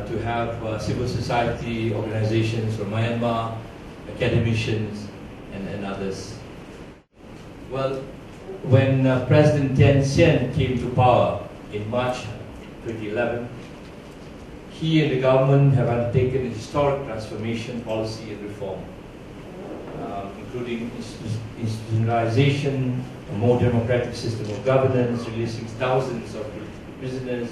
to have civil society organizations from Myanmar, academicians, and others. Well, when President Kachin and Shan came to power in March 2011, he and the government have undertaken a historic transformation policy and reform, including institutionalization, a more democratic system of governance, releasing thousands of prisoners,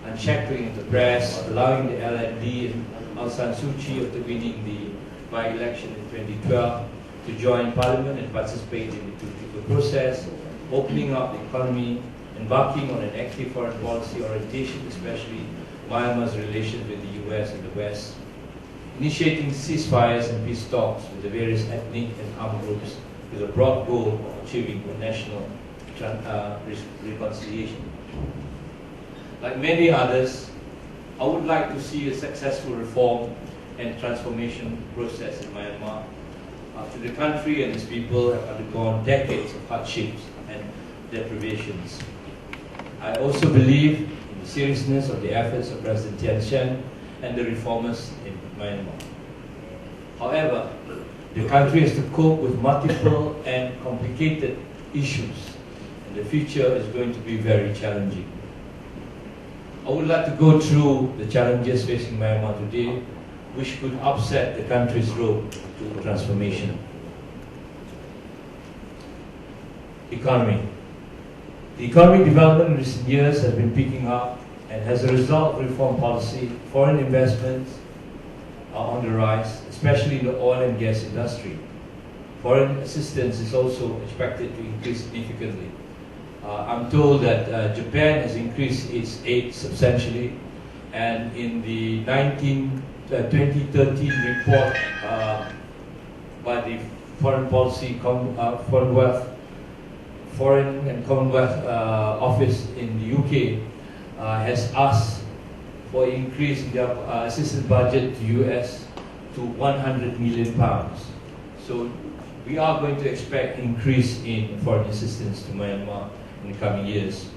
unshackling of the press, allowing the LND and Aung San Suu Kyi, after winning the by-election in 2012, to join parliament and participate in the political process, opening up the economy, embarking on an active foreign policy orientation, especially Myanmar's relations with the US and the West, initiating ceasefires and peace talks with the various ethnic and armed groups with a broad goal of achieving national reconciliation. Like many others, I would like to see a successful reform and transformation process in Myanmar after the country and its people have undergone decades of hardships and deprivations. I also believe in the seriousness of the efforts of President Kachin and Shan and the reformers in Myanmar. However, the country has to cope with multiple and complicated issues, and the future is going to be very challenging. I would like to go through the challenges facing Myanmar today, which could upset the country's road to transformation. Economy. The economic development in recent years has been picking up, and as a result of reform policy, foreign investments are on the rise, especially in the oil and gas industry. Foreign assistance is also expected to increase significantly. I'm told that Japan has increased its aid substantially, and in the 2013 report by the Foreign and Commonwealth Office in the UK has asked for an increase in their assistance budget to US to £100 million. So we are going to expect an increase in foreign assistance to Myanmar in the coming years.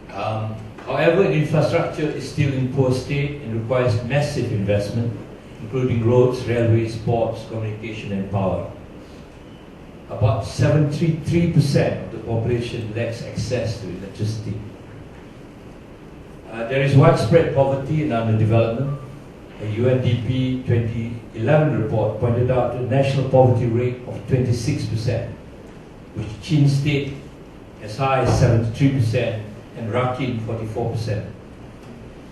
However, the infrastructure is still in poor state and requires massive investment, including roads, railways, ports, communication and power. About 73% of the population lacks access to electricity. There is widespread poverty and underdevelopment. A UNDP 2011 report pointed out a national poverty rate of 26%, with Kachin State as high as 73% and Rakhine 44%.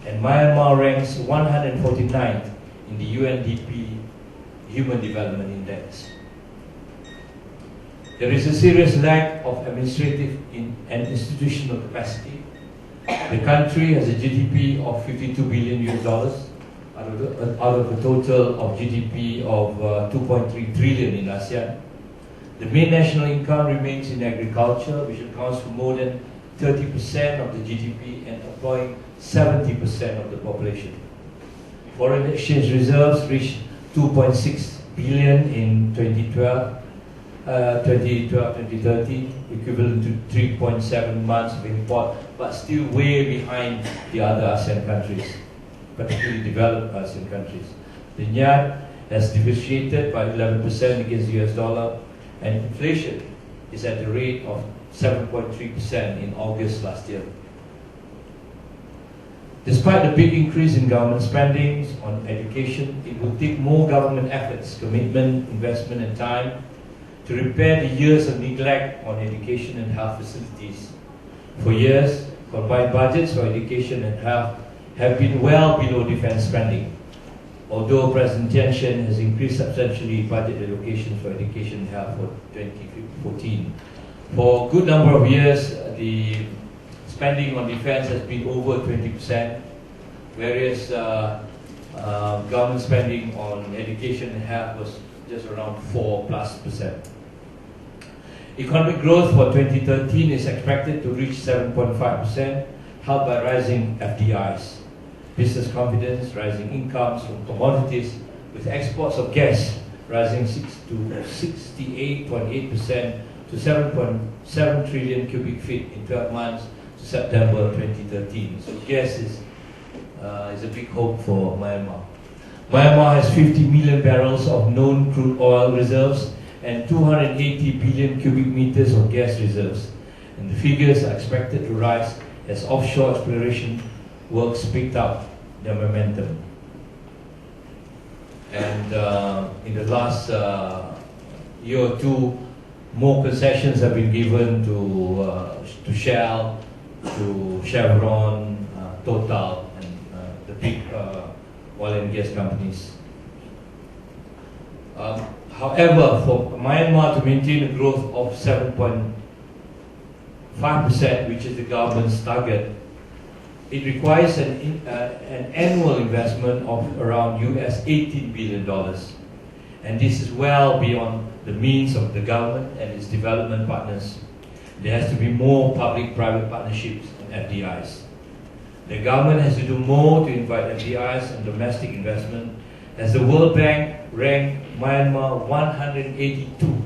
And Myanmar ranks 149th in the UNDP Human Development Index. There is a serious lack of administrative and institutional capacity. The country has a GDP of $52 billion out of a total of GDP of 2.3 trillion in ASEAN. The main national income remains in agriculture, which accounts for more than 30% of the GDP and employing 70% of the population. Foreign exchange reserves reached 2.6 billion in 2012-2013, equivalent to 3.7 months of import, but still way behind the other ASEAN countries, particularly developed ASEAN countries. The Nyat has depreciated by 11% against the US dollar, and inflation is at the rate of 7.3% in August last year. Despite the big increase in government spending on education, it will take more government efforts, commitment, investment and time to repair the years of neglect on education and health facilities. For years, combined budgets for education and health have been well below defense spending, although President Kachin and Shan has increased substantially budget allocations for education and health for 2014. For a good number of years, the spending on defense has been over 20%, whereas government spending on education and health was just around 4+%. Economic growth for 2013 is expected to reach 7.5%, helped by rising FDIs, business confidence, rising incomes from commodities, with exports of gas rising to 68.8% to 7.7 trillion cubic feet in 12 months, to September 2013. So gas is a big hope for Myanmar. Myanmar has 50 million barrels of known crude oil reserves and 280 billion cubic meters of gas reserves. And the figures are expected to rise as offshore exploration works picked up their momentum. And in the last year or two, more concessions have been given to Shell, to Chevron, Total, and the big oil and gas companies. However, for Myanmar to maintain a growth of 7.5%, which is the government's target, it requires an annual investment of around US $18 billion. And this is well beyond the means of the government and its development partners. There has to be more public-private partnerships and FDIs. The government has to do more to invite FDIs and domestic investment, as the World Bank ranked Myanmar 182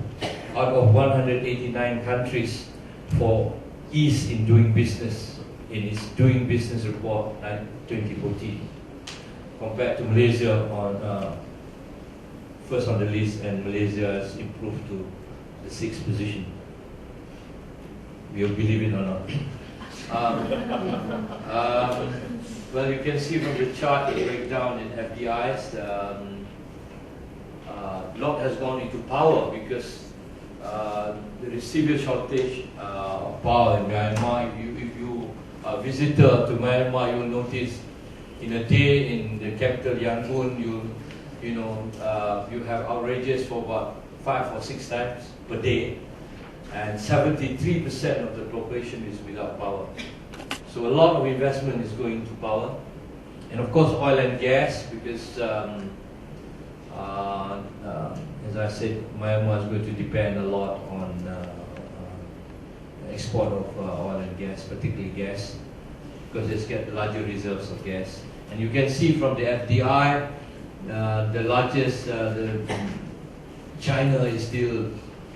out of 189 countries for ease in doing business in its Doing Business Report 2014, compared to Malaysia on first on the list, and Malaysia has improved to the 6th position. You'll believe it or not. Well, you can see from the chart the breakdown in FDIs. A lot has gone into power because there is severe shortage of power in Myanmar. If you are a visitor to Myanmar, you will notice in a day in the capital Yangon, you have outages for about 5 or 6 times per day, and 73% of the population is without power. So a lot of investment is going to power, and of course oil and gas, because as I said, Myanmar is going to depend a lot on export of oil and gas, particularly gas, because it's got larger reserves of gas. And you can see from the FDI, the largest, China is still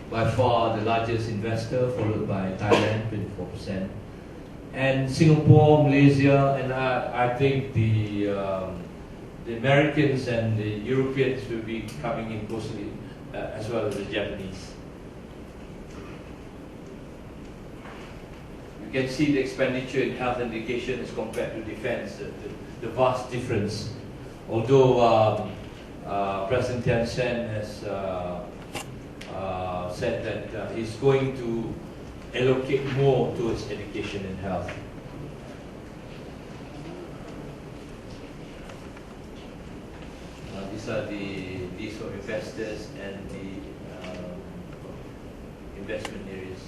by far the largest investor, followed by Thailand, 24%. And Singapore, Malaysia, and I think the Americans and the Europeans will be coming in closely, as well as the Japanese. You can see the expenditure in health and education as compared to defense, the vast difference. Although President Kachin and Shan has said that he's going to allocate more towards education and health. These are the list of investors and the investment areas.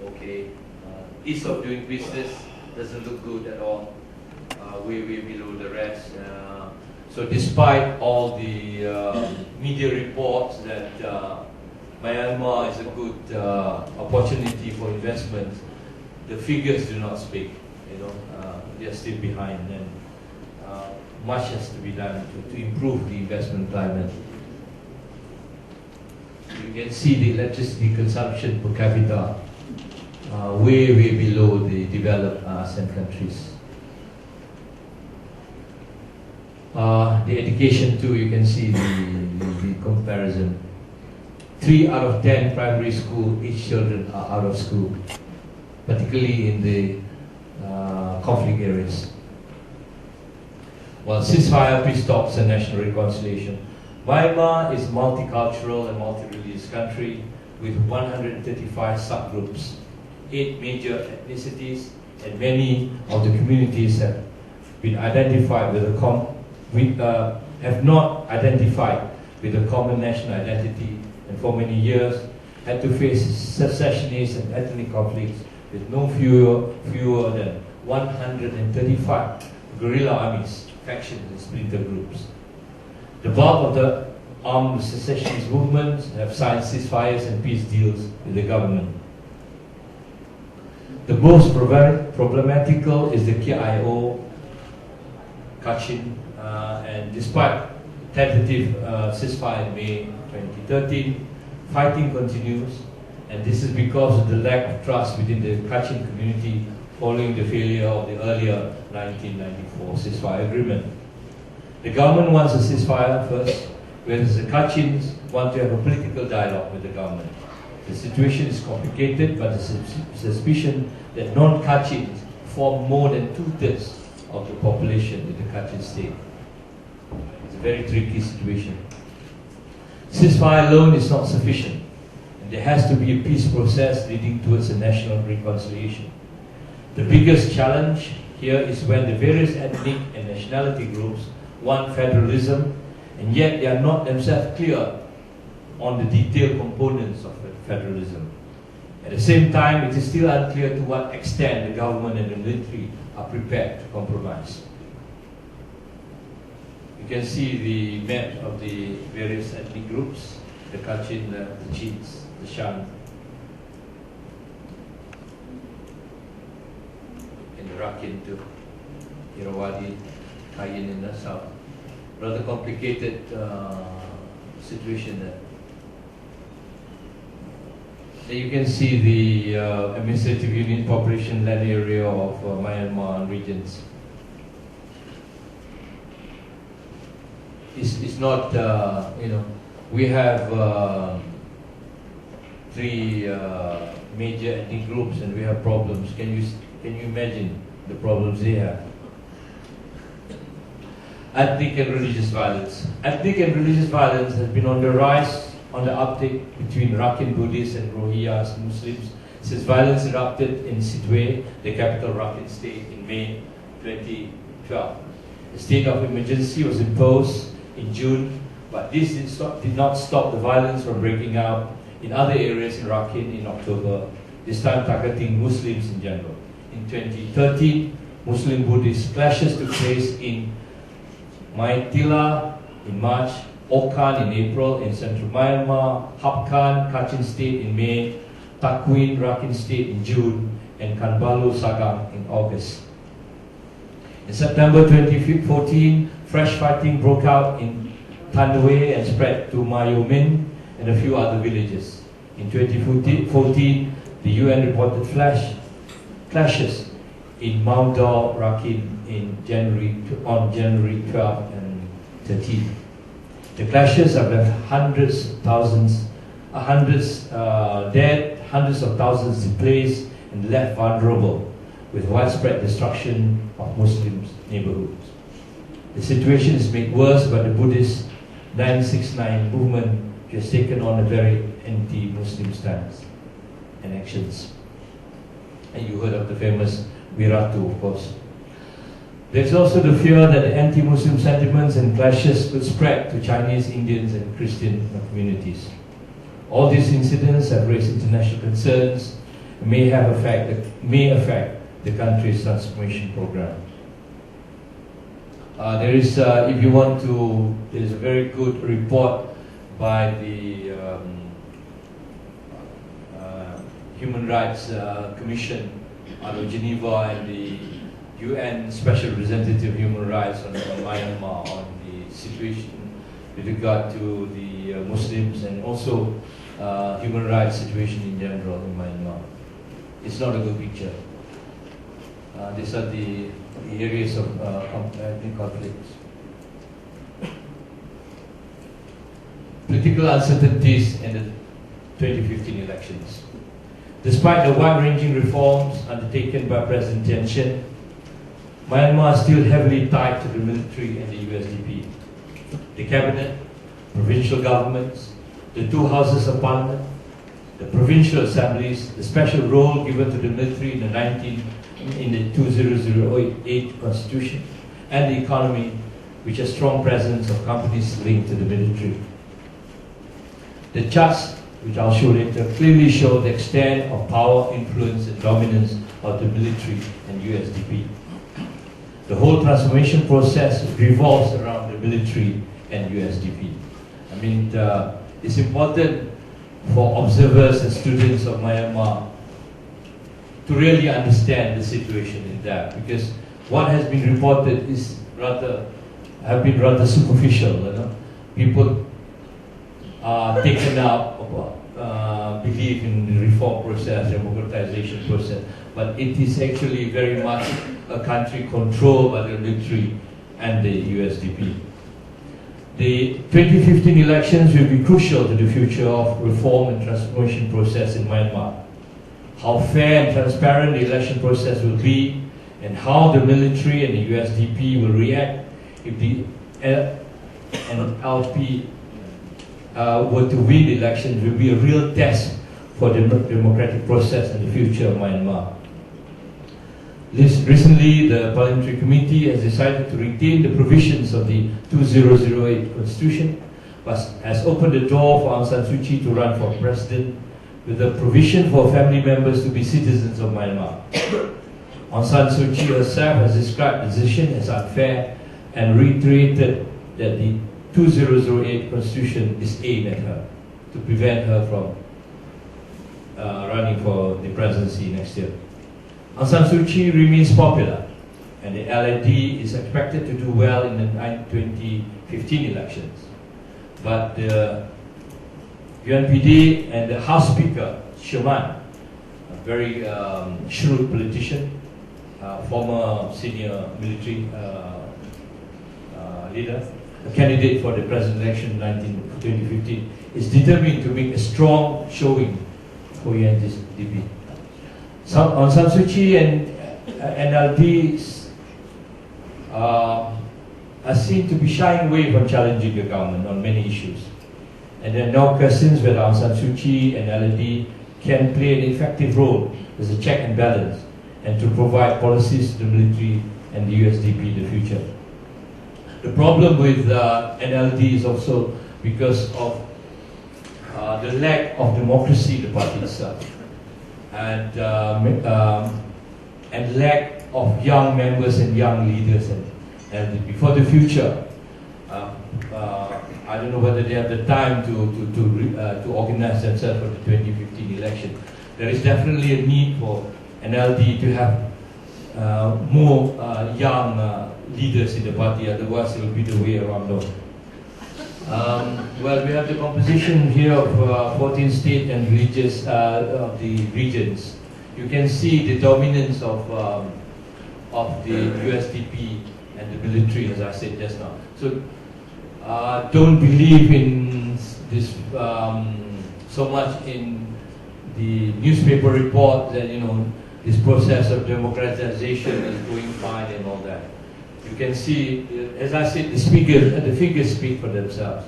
Okay, ease of doing business doesn't look good at all. Way below the rest. So despite all the media reports that Myanmar is a good opportunity for investment, the figures do not speak. They are still behind, and much has to be done to improve the investment climate. You can see the electricity consumption per capita way below the developed ASEAN countries. The education too, you can see the comparison. 3 out of 10 primary school age children are out of school, particularly in the conflict areas. While ceasefire, peace talks, and national reconciliation, Myanmar is a multicultural and multi-religious country with 135 subgroups, 8 major ethnicities, and many of the communities have been identified with have not identified with a common national identity, and for many years had to face secessionist and ethnic conflicts with no fewer than 135 guerrilla armies, factions, and splinter groups. The bulk of the armed secessionist movements have signed ceasefires and peace deals with the government. The most problematical is the KIO, Kachin, and despite tentative ceasefire in May 2013, fighting continues, and this is because of the lack of trust within the Kachin community, following the failure of the earlier 1994 ceasefire agreement. The government wants a ceasefire first, whereas the Kachins want to have a political dialogue with the government. The situation is complicated, but the suspicion that non-Kachins form more than 2/3 of the population in the Kachin State. It's a very tricky situation. Ceasefire alone is not sufficient, and there has to be a peace process leading towards a national reconciliation. The biggest challenge here is when the various ethnic and nationality groups want federalism, and yet they are not themselves clear on the detailed components of federalism. At the same time, it is still unclear to what extent the government and the military are prepared to compromise. You can see the map of the various ethnic groups, the Kachin, the Chins, the Shan, and the Rakhine too, Irrawaddy, Cayenne in the south. Rather complicated situation there. There you can see the administrative unit population land area of Myanmar regions. It's not, we have three major ethnic groups and we have problems. Can you imagine the problems they have? Ethnic and religious violence. Ethnic and religious violence has been on the rise, on the uptick between Rakhine Buddhists and Rohingya Muslims since violence erupted in Sittwe, the capital Rakhine State, in May 2012. A state of emergency was imposed in June, but this did not stop the violence from breaking out in other areas in Rakhine in October, this time targeting Muslims in general. In 2013, Muslim-Buddhist clashes took place in Maitila in March, Okan in April in central Myanmar, Hapkan, Kachin State in May, Takwin, Rakhine State in June, and Kanbalu, Sagam in August. In September 2014, fresh fighting broke out in Tanwe and spread to Mayomin and a few other villages. In 2014, the UN reported clashes in Mount Dor, Rakhine on January 12 and 13. The clashes have left hundreds dead, hundreds of thousands displaced, and left vulnerable, with widespread destruction of Muslim neighborhoods. The situation is made worse by the Buddhist 969 movement, which has taken on a very anti-Muslim stance and actions. And you heard of the famous Wiratu, of course. There's also the fear that the anti-Muslim sentiments and clashes could spread to Chinese, Indians, and Christian communities. All these incidents have raised international concerns and may affect the country's transformation program. There's a very good report by the Human Rights Commission out of Geneva and the UN Special Representative of Human Rights on Myanmar on the situation with regard to the Muslims and also human rights situation in general in Myanmar. It's not a good picture. These are the areas of conflicts. Political uncertainties in the 2015 elections. Despite the wide-ranging reforms undertaken by President Tian Shan, Myanmar is still heavily tied to the military and the USDP. The cabinet, provincial governments, the two houses of parliament, the provincial assemblies, the special role given to the military in the 2008 constitution, and the economy, which has strong presence of companies linked to the military. The charts, which I'll show later, clearly show the extent of power, influence, and dominance of the military and USDP. The whole transformation process revolves around the military and USDP. I mean, it's important for observers and students of Myanmar to really understand the situation in that, because what has been reported is have been rather superficial. People are taken up believe in the reform process, democratization process, but it is actually very much a country controlled by the military and the USDP. The 2015 elections will be crucial to the future of reform and transformation process in Myanmar. How fair and transparent the election process will be, and how the military and the USDP will react if the NLP were to win the elections, will be a real test for the democratic process in the future of Myanmar. Recently, the Parliamentary Committee has decided to retain the provisions of the 2008 Constitution, but has opened the door for Aung San Suu Kyi to run for president, with the provision for family members to be citizens of Myanmar. Aung San Suu Kyi herself has described the decision as unfair and reiterated that the 2008 Constitution is aimed at her to prevent her from running for the presidency next year. Aung San Suu Kyi remains popular, and the LND is expected to do well in the 2015 elections. But the UNPD and the House Speaker, Sherman, a very shrewd politician, former senior military leader, a candidate for the president election in 2015, is determined to make a strong showing for UNDP. Aung San Suu Kyi and NLD are seen to be shying away from challenging the government on many issues. And there are no questions whether Aung San Suu Kyi and NLD can play an effective role as a check and balance, and to provide policies to the military and the USDP in the future. The problem with NLD is also because of the lack of democracy in the party itself, and lack of young members and young leaders and LDP. For the future, I don't know whether they have the time to organize themselves for the 2015 election. There is definitely a need for NLD to have more young leaders in the party, otherwise it will be the way around. Well, we have the composition here of 14 state and religious of the regions. You can see the dominance of the USDP and the military, as I said just now. So don't believe in this so much in the newspaper report that this process of democratization is going fine and all that. You can see, as I said, the figures speak for themselves.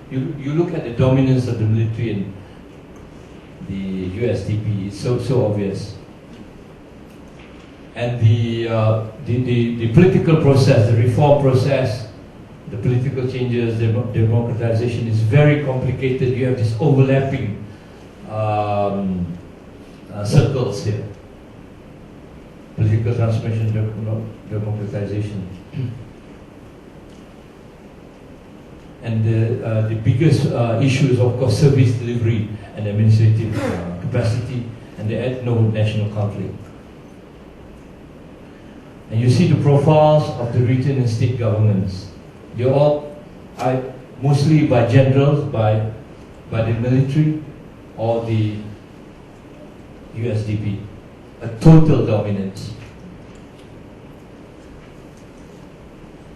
You look at the dominance of the military and the USDP, it's so obvious. And the political process, the reform process, the political changes, the democratization is very complicated. You have this overlapping circles here. Political transformation, democratization. And the biggest issue is, of course, service delivery and administrative capacity, and the ethno-national conflict. And you see the profiles of the region and state governments. They're all mostly by generals, by the military or the USDP. A total dominance.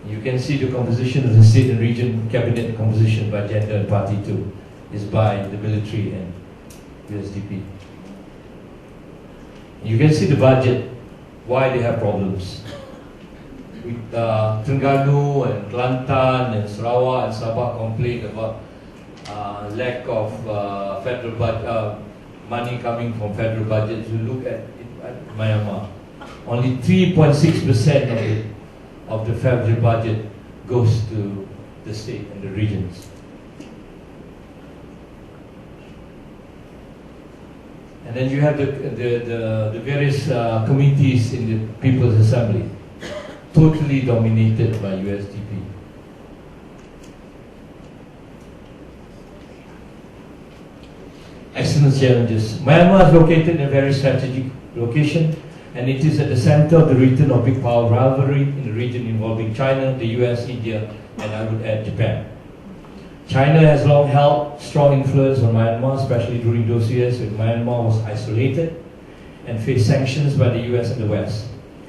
You can see the composition of the state and region cabinet composition by gender and party too is by the military and USDP. You can see the budget, why they have problems. With Terengganu and Kelantan and Sarawak and Sabah complain about lack of federal budget, money coming from federal budget. You look at Myanmar, only 3.6% of the federal budget goes to the state and the regions. And then you have the various committees in the People's Assembly, totally dominated by USDP. Excellent challenges. Myanmar is located in a very strategic location, and it is at the center of the region of big power rivalry in the region involving China, the US, India, and I would add Japan. China has long held strong influence on Myanmar, especially during those years when Myanmar was isolated and faced sanctions by the US and the West.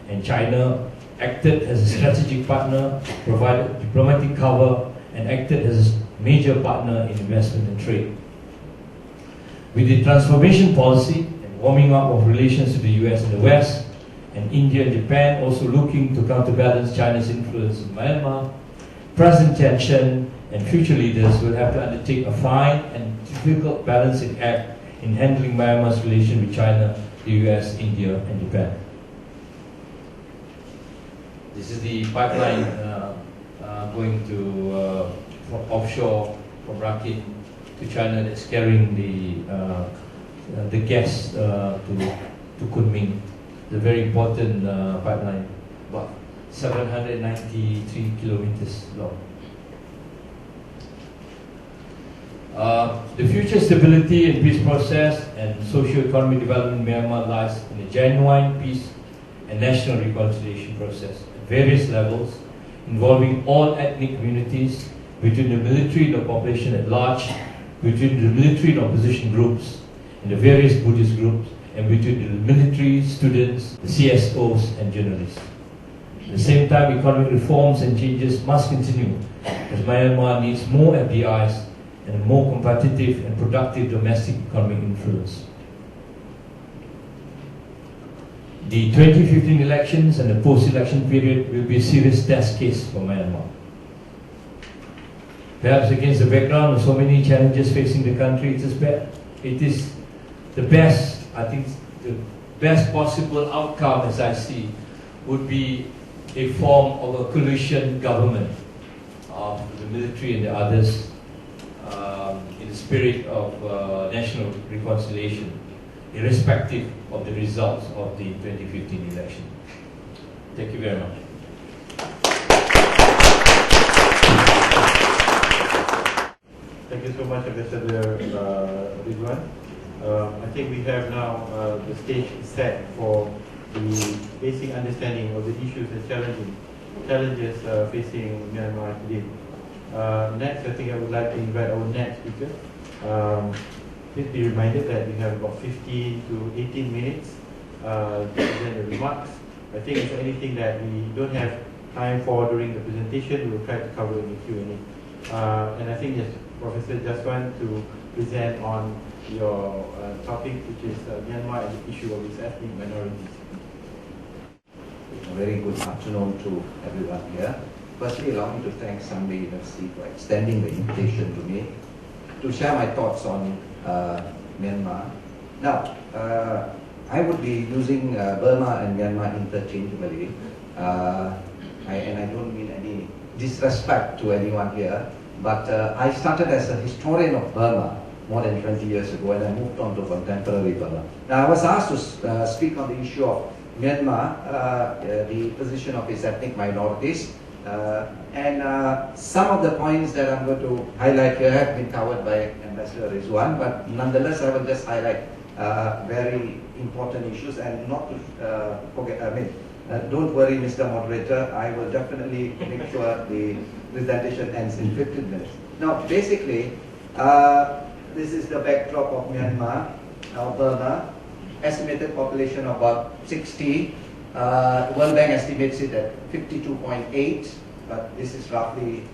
And China acted as a strategic partner, provided diplomatic cover, and acted as a major partner in investment and trade. With the transformation policy and warming up of relations with the US and the West, and India and Japan also looking to counterbalance China's influence in Myanmar, present tension and future leaders will have to undertake a fine and difficult balancing act in handling Myanmar's relation with China, the US, India, and Japan. This is the pipeline going to from offshore from Rakhine to China that's carrying the gas to Kunming. The very important pipeline, about 793 kilometers long. The future stability and peace process and socio-economic development in Myanmar lies in a genuine peace and national reconciliation process at various levels, involving all ethnic communities, between the military and the population at large, between the military and opposition groups, and the various Buddhist groups, and between the military, students, the CSOs, and journalists. At the same time, economic reforms and changes must continue, as Myanmar needs more FDIs and a more competitive and productive domestic economic influence. The 2015 elections and the post-election period will be a serious test case for Myanmar. Perhaps against the background of so many challenges facing the country, it is the best, I think the best possible outcome, as I see, would be a form of a coalition government of the military and the others in the spirit of national reconciliation, irrespective of the results of the 2015 election. Thank you very much. Thank you so much, Ambassador Redzuan. I think we have now the stage set for the basic understanding of the issues and challenges facing Myanmar today. Next, I think I would like to invite our next speaker. Please be reminded that we have about 15 to 18 minutes to present the remarks. I think if anything that we don't have time for during the presentation, we will try to cover in the Q&A. And I think yes, Professor Jatswan to present on your topic, which is Myanmar and the issue of its ethnic minorities. A very good afternoon to everyone here. Firstly, allow me to thank Sunday University for extending the invitation to me to share my thoughts on Myanmar. Now, I would be using Burma and Myanmar interchangeably, and I don't mean any disrespect to anyone here, but I started as a historian of Burma more than 20 years ago, and I moved on to contemporary Burma. Now, I was asked to speak on the issue of Myanmar, the position of its ethnic minorities, and some of the points that I'm going to highlight here have been covered by Ambassador Redzuan, but nonetheless I will just highlight very important issues, and not to forget, don't worry, Mr. Moderator, I will definitely make sure the presentation ends in 15 minutes. Now, basically, this is the backdrop of Myanmar, Burma. Estimated population of about 60. The World Bank estimates it at 52.8, but this is roughly,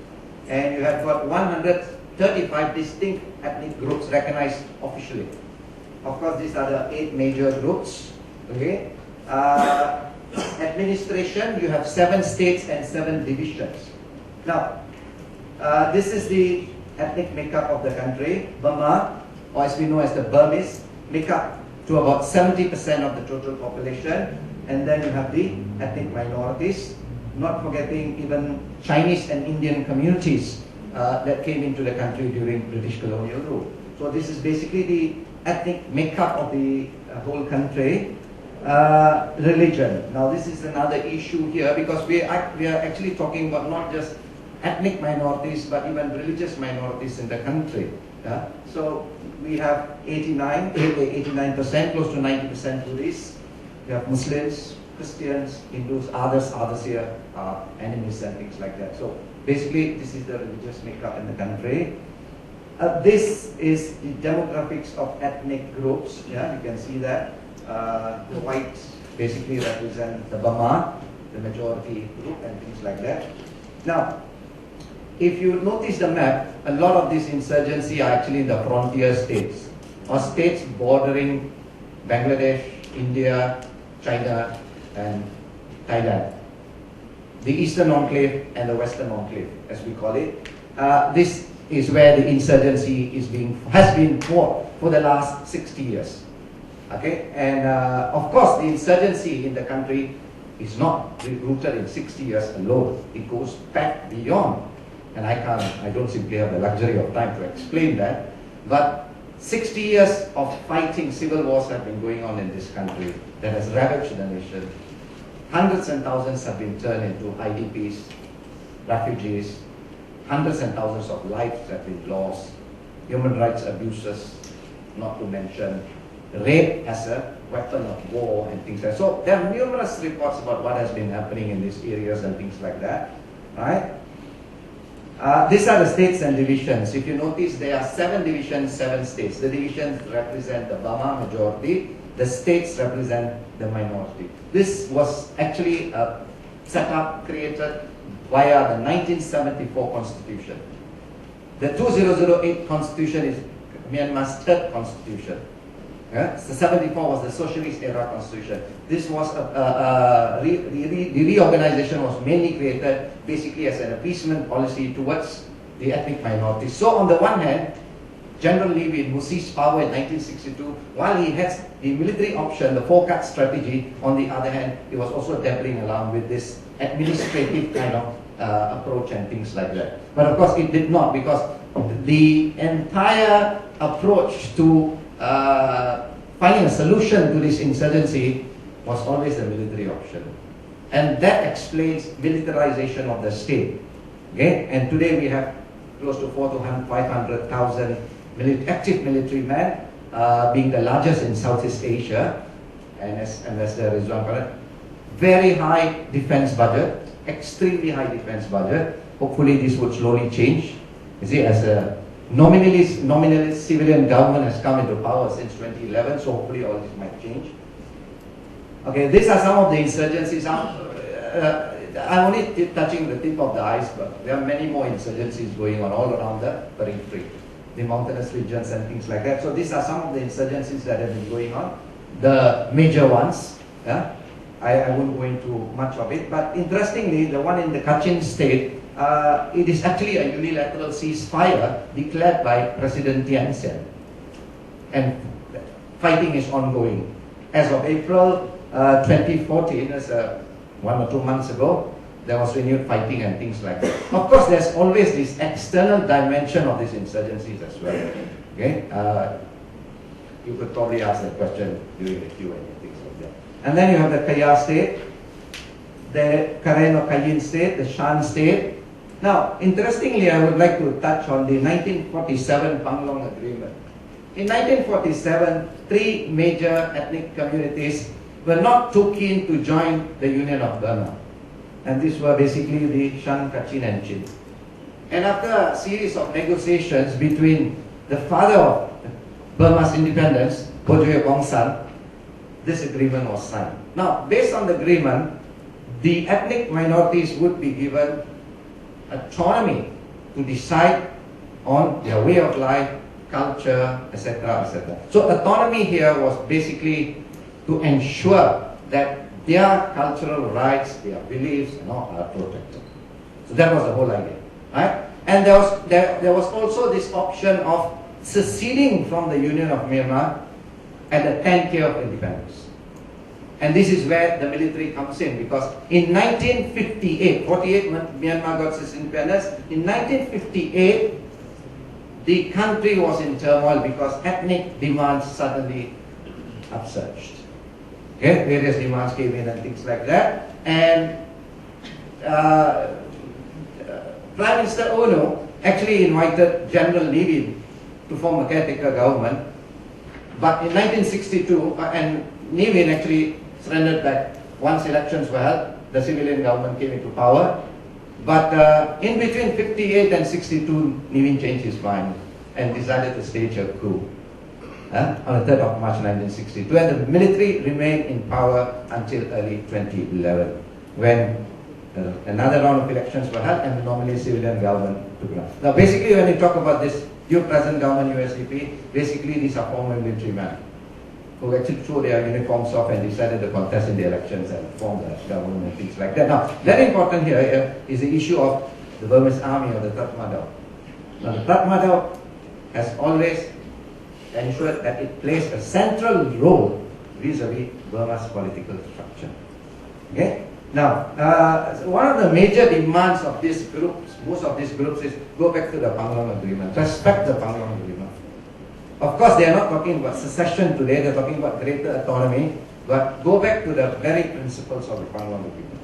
and you have got 135 distinct ethnic groups recognized officially. Of course, these are the 8 major groups. Okay. Administration, you have 7 states and 7 divisions. Now, this is the ethnic makeup of the country. Burma, or as we know as the Burmese, make up to about 70% of the total population, and then you have the ethnic minorities, not forgetting even Chinese and Indian communities that came into the country during British colonial rule. So this is basically the ethnic makeup of the whole country. Religion. Now this is another issue here, because we are actually talking about not just ethnic minorities, but even religious minorities in the country. So we have 89%, close to 90% Buddhists. We have Muslims, Christians, Hindus, others here are enemies and things like that. So basically, this is the religious makeup in the country. This is the demographics of ethnic groups. Yeah, you can see that. The whites basically represent the Burma, the majority group, and things like that. Now, if you notice the map, a lot of these insurgency are actually in the frontier states, or states bordering Bangladesh, India, China, and Thailand. The Eastern Enclave and the Western Enclave, as we call it. This is where the insurgency has been fought for the last 60 years. Okay, and of course, the insurgency in the country is not rooted in 60 years alone. It goes back beyond, and I don't simply have the luxury of time to explain that. But 60 years of fighting, civil wars have been going on in this country that has ravaged the nation. Hundreds and thousands have been turned into IDPs, refugees. Hundreds and thousands of lives have been lost. Human rights abuses, not to mention rape as a weapon of war and things like that. So there are numerous reports about what has been happening in these areas and things like that. Right? These are the states and divisions. If you notice, there are 7 divisions, 7 states. The divisions represent the Burma majority. The states represent the minority. This was actually set up, created via the 1974 constitution. The 2008 constitution is Myanmar's 3rd constitution. Yeah? So 74 was the socialist era constitution. This was the reorganization was mainly created basically as an appeasement policy towards the ethnic minorities. So on the one hand, General Levin, who seized power in 1962, while he has the military option, the 4-cut strategy, on the other hand, he was also dabbling along with this administrative kind of approach and things like that. But of course it did not, because the entire approach to finding a solution to this insurgency was always the military option. And that explains militarization of the state. Okay? And today we have close to 400,000 to 500,000 active military men, being the largest in Southeast Asia, and as the Redzuan called it, very high defense budget, extremely high defense budget. Hopefully this would slowly change. You see, as a nominally civilian government has come into power since 2011, so hopefully all this might change. Okay, these are some of the insurgencies. I'm only touching the tip of the iceberg. There are many more insurgencies going on all around the periphery, the mountainous regions and things like that. So these are some of the insurgencies that have been going on, the major ones. Yeah? I won't go into much of it, but interestingly, the one in the Kachin State, it is actually a unilateral ceasefire declared by President Kachin and Shan, and fighting is ongoing. As of April 2014, as 1 or 2 months ago, there was renewed fighting and things like that. Of course, there's always this external dimension of these insurgencies as well. Okay, you could probably ask that question during the Q&A and things like that. And then you have the Kaya State, the Karen or Kachin State, the Shan State. Now, interestingly, I would like to touch on the 1947 Panglong Agreement. In 1947, 3 major ethnic communities were not too keen to join the Union of Burma. And these were basically the Shan, Kachin and Shan. And after a series of negotiations between the father of Burma's independence, Bojoyo Bongsan, this agreement was signed. Now, based on the agreement, the ethnic minorities would be given autonomy to decide on their way of life, culture, etc., etc. So autonomy here was basically to ensure that their cultural rights, their beliefs, and all are protected. So that was the whole idea, right? And there was also this option of seceding from the Union of Myanmar at the 10th year of independence. And this is where the military comes in, because in 1958, 48 Myanmar got its independence. In 1958, the country was in turmoil because ethnic demands suddenly upsurged. Okay, various demands came in and things like that. And Prime Minister Ono actually invited General Levin to form a caretaker government. But in 1962, and Levin actually surrendered back once elections were held, the civilian government came into power. But in between 58 and 62, Levin changed his mind and decided to stage a coup on the 3rd of March 1962, and the military remained in power until early 2011, when another round of elections were held and the nominally civilian government took over. Now basically when you talk about this new present government USDP, basically these are former military men who actually threw their uniforms off and decided to contest in the elections and form the government and things like that. Now very important here is the issue of the Burmese army or the Tatmadaw. Now the Tatmadaw has always ensured that it plays a central role vis-a-vis Burma's political structure. Okay? Now, one of the major demands of these groups, most of these groups, is go back to the Panglong Agreement, respect the Panglong Agreement. Of course, they are not talking about secession today, they are talking about greater autonomy, but go back to the very principles of the Panglong Agreement.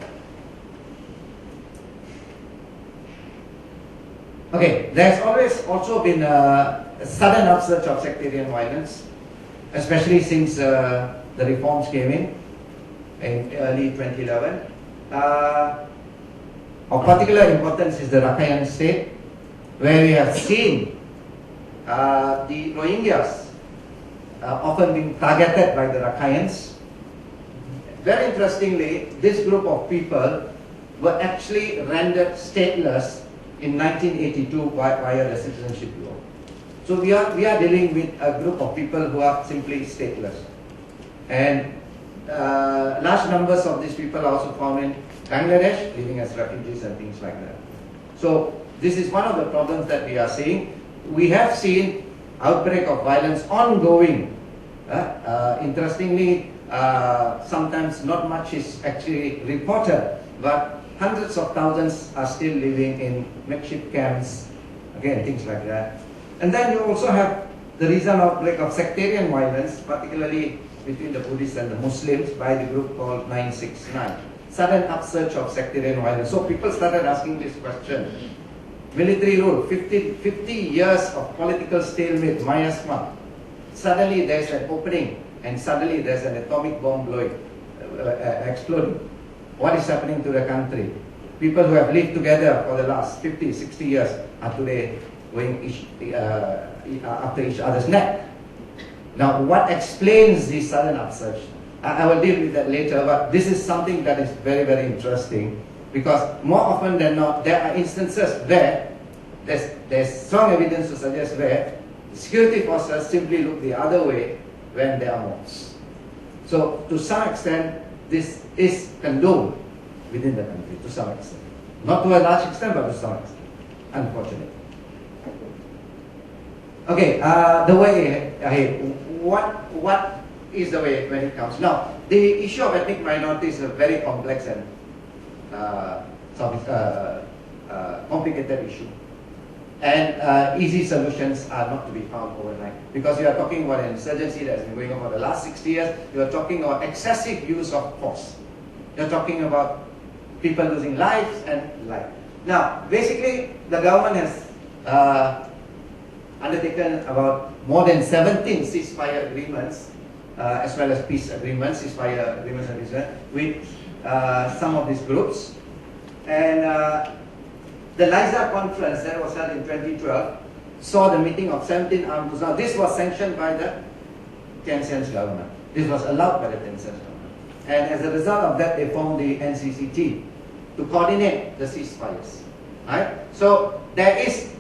Okay, there's always also been a sudden upsurge of sectarian violence, especially since the reforms came in early 2011. Of particular importance is the Rakhine State, where we have seen the Rohingyas often being targeted by the Rakhians. Very interestingly, this group of people were actually rendered stateless in 1982 via the citizenship law. So we are dealing with a group of people who are simply stateless. And large numbers of these people are also found in Bangladesh, living as refugees and things like that. So this is one of the problems that we are seeing. We have seen outbreak of violence ongoing. Interestingly, sometimes not much is actually reported, but hundreds of thousands are still living in makeshift camps, again, things like that. And then you also have the recent outbreak of sectarian violence, particularly between the Buddhists and the Muslims, by the group called 969. Sudden upsurge of sectarian violence. So people started asking this question. Military rule, 50 years of political stalemate, miasma. Suddenly there's an opening, and suddenly there's an atomic bomb blowing, exploding. What is happening to the country? People who have lived together for the last 50, 60 years are today going after each other's neck. Now, what explains this sudden upsurge? I will deal with that later, but this is something that is very, very interesting, because more often than not, there are instances where there's strong evidence to suggest where security forces simply look the other way when there are mobs. So, to some extent, this is condoned within the country, to some extent. Not to a large extent, but to some extent, unfortunately. Okay, the way ahead. What is the way when it comes? Now, the issue of ethnic minorities is a very complex and complicated issue. And easy solutions are not to be found overnight. Because you are talking about an insurgency that has been going on for the last 60 years. You are talking about excessive use of force. You are talking about people losing lives and life. Now, basically, the government has undertaken about more than 17 ceasefire agreements, as well as peace agreements, ceasefire agreements with some of these groups. And the Liza conference that was held in 2012 saw the meeting of 17 armed groups. Now, this was sanctioned by the Kachin and Shan government. This was allowed by the Kachin and Shan government. And as a result of that, they formed the NCCT to coordinate the ceasefires. Right? So, there is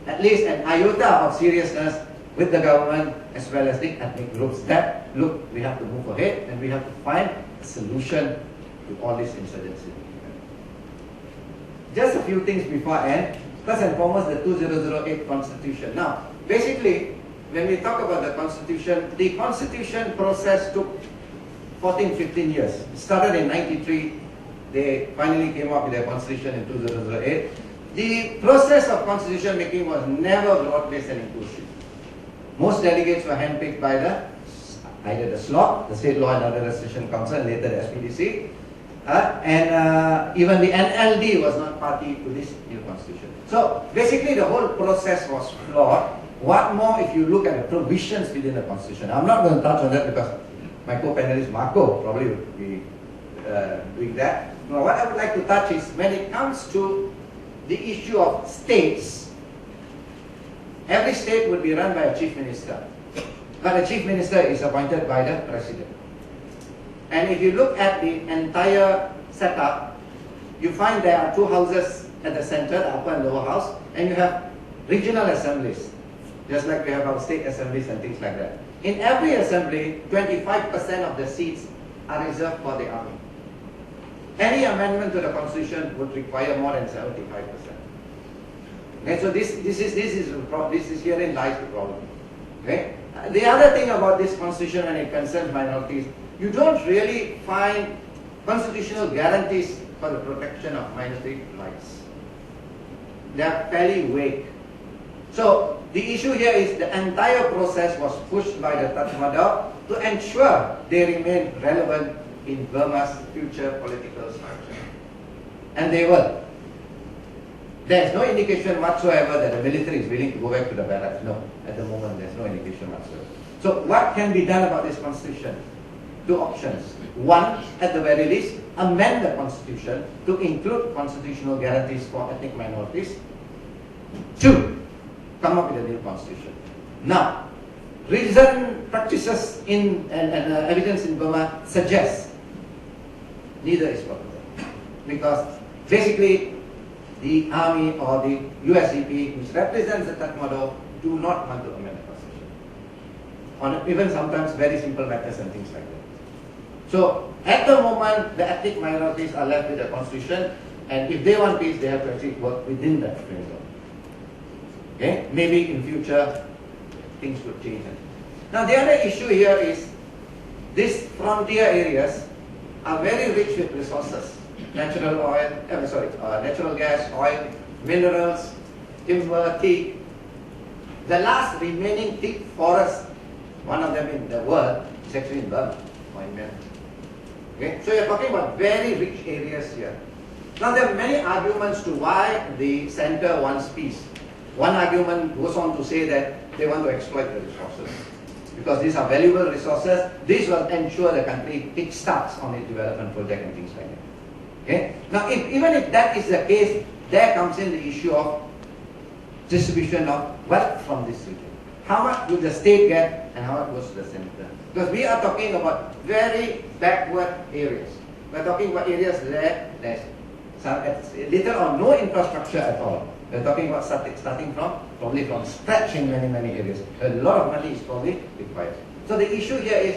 at least an iota of seriousness with the government as well as the ethnic groups that, look, we have to move ahead and we have to find a solution to all these insurgencies. Just a few things before I end. First and foremost, the 2008 Constitution. Now, basically, when we talk about the Constitution process took 14, 15 years. It started in 93. They finally came up with their Constitution in 2008. The process of Constitution making was never broad-based and inclusive. Most delegates were handpicked by either the SLOC, the State Law and Other Legislation Council, and later the SPDC. Even the NLD was not party to this new constitution. So basically the whole process was flawed. What more if you look at the provisions within the constitution? I'm not going to touch on that because my co-panelist Marco probably would be doing that. Now, what I would like to touch is when it comes to the issue of states every state would be run by a chief minister. But a chief minister is appointed by the president. And if you look at the entire setup, you find there are two houses at the center, the upper and lower house, and you have regional assemblies, just like we have our state assemblies and things like that. In every assembly, 25% of the seats are reserved for the army. Any amendment to the constitution would require more than 75%. Okay, so this is herein lies the problem. Okay? The other thing about this constitution when it concerns minorities, you don't really find constitutional guarantees for the protection of minority rights. They are fairly vague. So the issue here is the entire process was pushed by the Tatmadaw to ensure they remain relevant in Burma's future political structure. And they will. There is no indication whatsoever that the military is willing to go back to the barracks. No, at the moment there is no indication whatsoever. So what can be done about this constitution? Two options. One, at the very least, amend the constitution to include constitutional guarantees for ethnic minorities. Two, come up with a new constitution. Now, recent practices and evidence in Burma suggests neither is possible. Because basically, the army or the USDP, which represents the Tatmadaw, do not want to amend the constitution. On even sometimes very simple matters and things like that. So, at the moment, the ethnic minorities are left with the constitution, and if they want peace, they have to actually work within that framework. Okay? Maybe in future, things could change. Now, the other issue here is, these frontier areas are very rich with resources. Natural gas, oil, minerals, timber, teak. The last remaining thick forest, one of them in the world, is actually in Burma or in Myanmar. Okay? So you're talking about very rich areas here. Now there are many arguments to why the center wants peace. One argument goes on to say that they want to exploit the resources. Because these are valuable resources, this will ensure the country kickstarts on its development project and things like that. Okay? Now, even if that is the case, there comes in the issue of distribution of wealth from this region. How much will the state get and how much goes to the center? Because we are talking about very backward areas. We are talking about areas where there's little or no infrastructure at all. We are talking about starting probably from scratch in many areas. A lot of money is probably required. So the issue here is,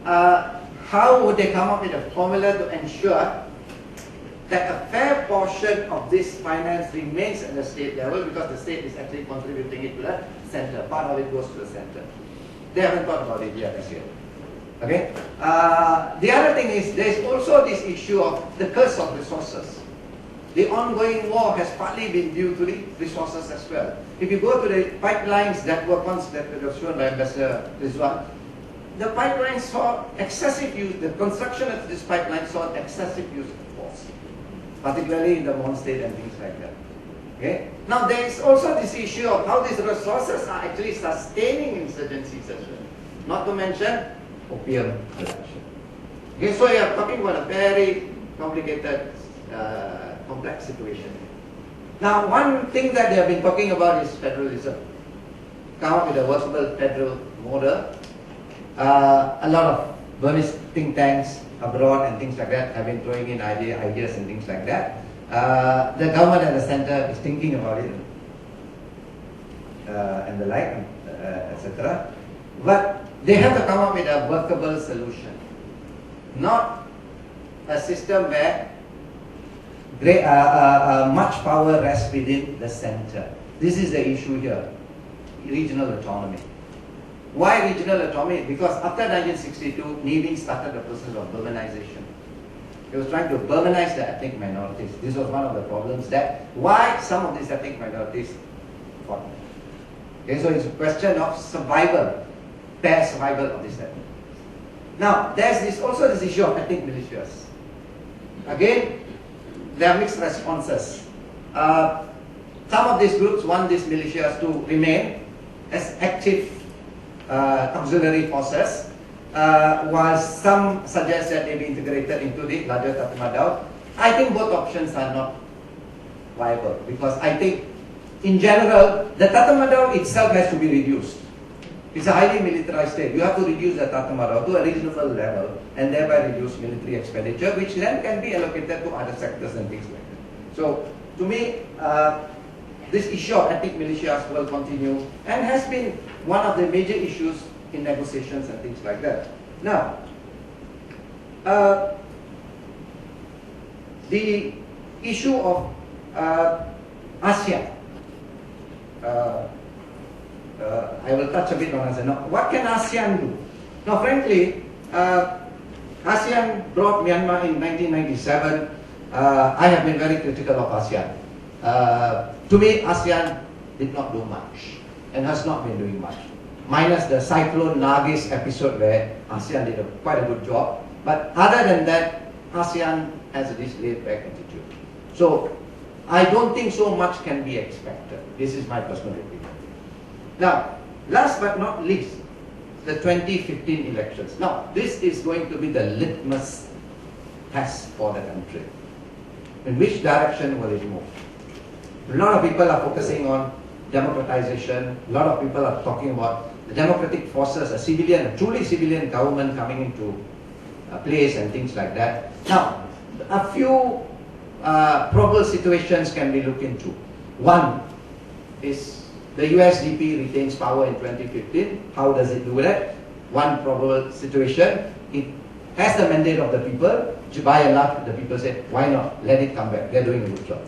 how would they come up with a formula to ensure that a fair portion of this finance remains at the state level, because the state is actually contributing it to the center. Part of it goes to the center. They haven't thought about it yet this year. Okay? The other thing is, there is also this issue of the curse of resources. The ongoing war has partly been due to the resources as well. If you go to the pipelines that were shown by Ambassador Redzuan, the pipelines saw excessive use, the construction of this pipeline saw excessive use of force, particularly in the Mon state and things like that. Okay? Now there is also this issue of how these resources are actually sustaining insurgencies as well. Not to mention opium production. Okay, so you are talking about a very complicated, complex situation. Now one thing that they have been talking about is federalism. Come up with a workable federal model. A lot of Burmese think tanks abroad and things like that have been throwing in ideas and things like that. The government at the center is thinking about it and the like, etc. But they have to come up with a workable solution, not a system where much power rests within the center. This is the issue here, regional autonomy. Why regional autonomy? Because after 1962, Nevin started the process of Burmanization. He was trying to Burmanize the ethnic minorities. This was one of the problems that why some of these ethnic minorities fought. Okay, so it's a question of survival, fair survival of this ethnic. Now, there's also this issue of ethnic militias. Again, there are mixed responses. Some of these groups want these militias to remain as active auxiliary forces, while some suggest that they be integrated into the larger Tatmadaw. I think both options are not viable, because I think in general, the Tatmadaw itself has to be reduced. It's a highly militarized state. You have to reduce the Tatmadaw to a reasonable level and thereby reduce military expenditure, which then can be allocated to other sectors and things like that. So, to me, this issue of ethnic militias will continue and has been one of the major issues in negotiations and things like that. Now, the issue of ASEAN. I will touch a bit on ASEAN. Now, what can ASEAN do? Now, frankly, ASEAN brought Myanmar in 1997. I have been very critical of ASEAN. To me, ASEAN did not do much and has not been doing much. Minus the Cyclone Nargis episode where ASEAN did quite a good job. But other than that, ASEAN has this laid-back attitude. So, I don't think so much can be expected. This is my personal opinion. Now, last but not least, the 2015 elections. Now, this is going to be the litmus test for the country. In which direction will it move? A lot of people are focusing on democratization. A lot of people are talking about the democratic forces, a truly civilian government coming into place and things like that. Now, a few probable situations can be looked into. One is the USDP retains power in 2015. How does it do that? One probable situation, it has the mandate of the people. By and large, the people said, why not? Let it come back. They're doing a good job.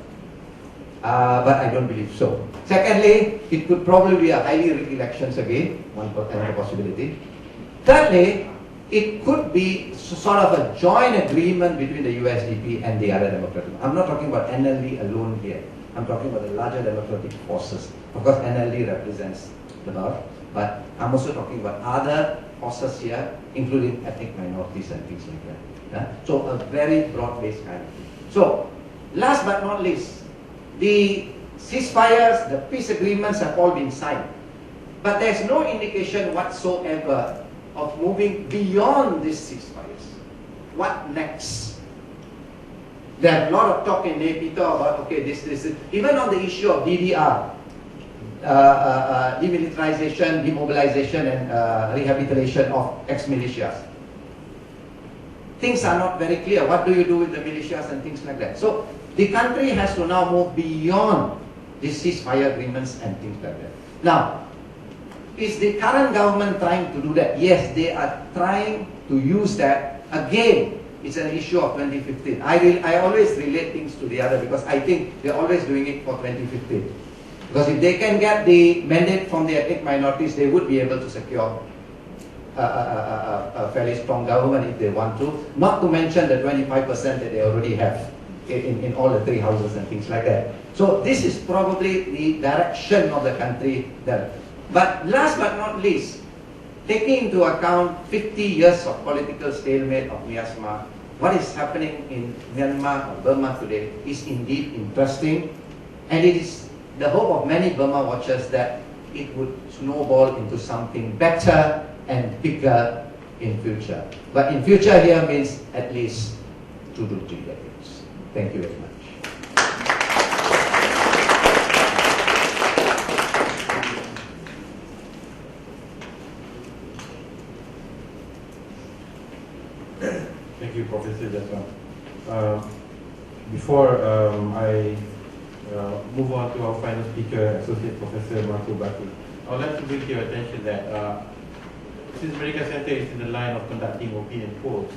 But I don't believe so. Secondly, it could probably be a highly rigged elections again, another possibility. Thirdly, it could be sort of a joint agreement between the USDP and the other democratic. I'm not talking about NLD alone here. I'm talking about the larger democratic forces. Of course, NLD represents the North, but I'm also talking about other forces here, including ethnic minorities and things like that. Yeah? So a very broad-based kind of thing. So, last but not least, the ceasefires, the peace agreements have all been signed. But there's no indication whatsoever of moving beyond these ceasefires. What next? There's a lot of talk in Nepal about, okay, this, even on the issue of DDR, demilitarization, demobilization, and rehabilitation of ex-militias. Things are not very clear. What do you do with the militias and things like that? So, the country has to now move beyond these ceasefire agreements and things like that. Now, is the current government trying to do that? Yes, they are trying to use that. Again, it's an issue of 2015. I always relate things to the other because I think they're always doing it for 2015. Because if they can get the mandate from the ethnic minorities, they would be able to secure a fairly strong government if they want to. Not to mention the 25% that they already have in all the three houses and things like that. So this is probably the direction of the country there. But last but not least, taking into account 50 years of political stalemate of Myanmar, what is happening in Myanmar or Burma today is indeed interesting, and it is the hope of many Burma watchers that it would snowball into something better and bigger in future. But in future here means at least 2 to 3 decades. Thank you very much. Thank you, Professor Jatswan. Before I move on to our final speaker, Associate Professor Marco Batu, I would like to bring to your attention that since Merdeka Center is in the line of conducting opinion polls,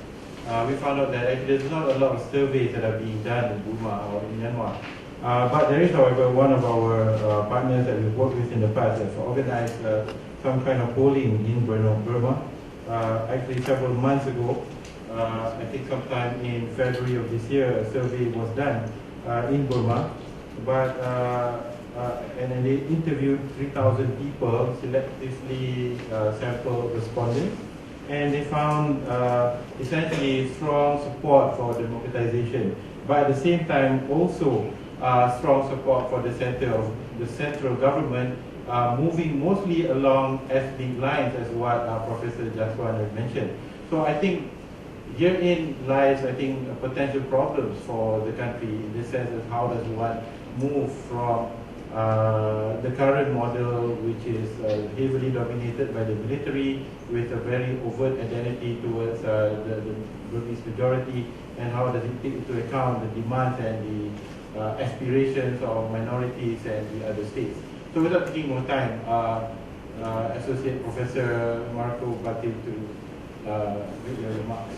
we found out that actually there's not a lot of surveys that are being done in Burma or in Myanmar. But there is, however, one of our partners that we've worked with in the past that have organized some kind of polling in Burma. Actually, several months ago, I think sometime in February of this year, a survey was done in Burma, but and then they interviewed 3,000 people, selectively sampled respondents, and they found essentially strong support for democratization, but at the same time also strong support for the central government moving mostly along ethnic lines, as what Professor Jatswan has mentioned. So I think herein lies, I think, potential problems for the country in the sense of how does one move from the current model, which is heavily dominated by the military, with a very overt identity towards the Burmese majority, and how does it take into account the demands and the aspirations of minorities and the other states. So without taking more time, Associate Professor Marco Bunte to make your remarks,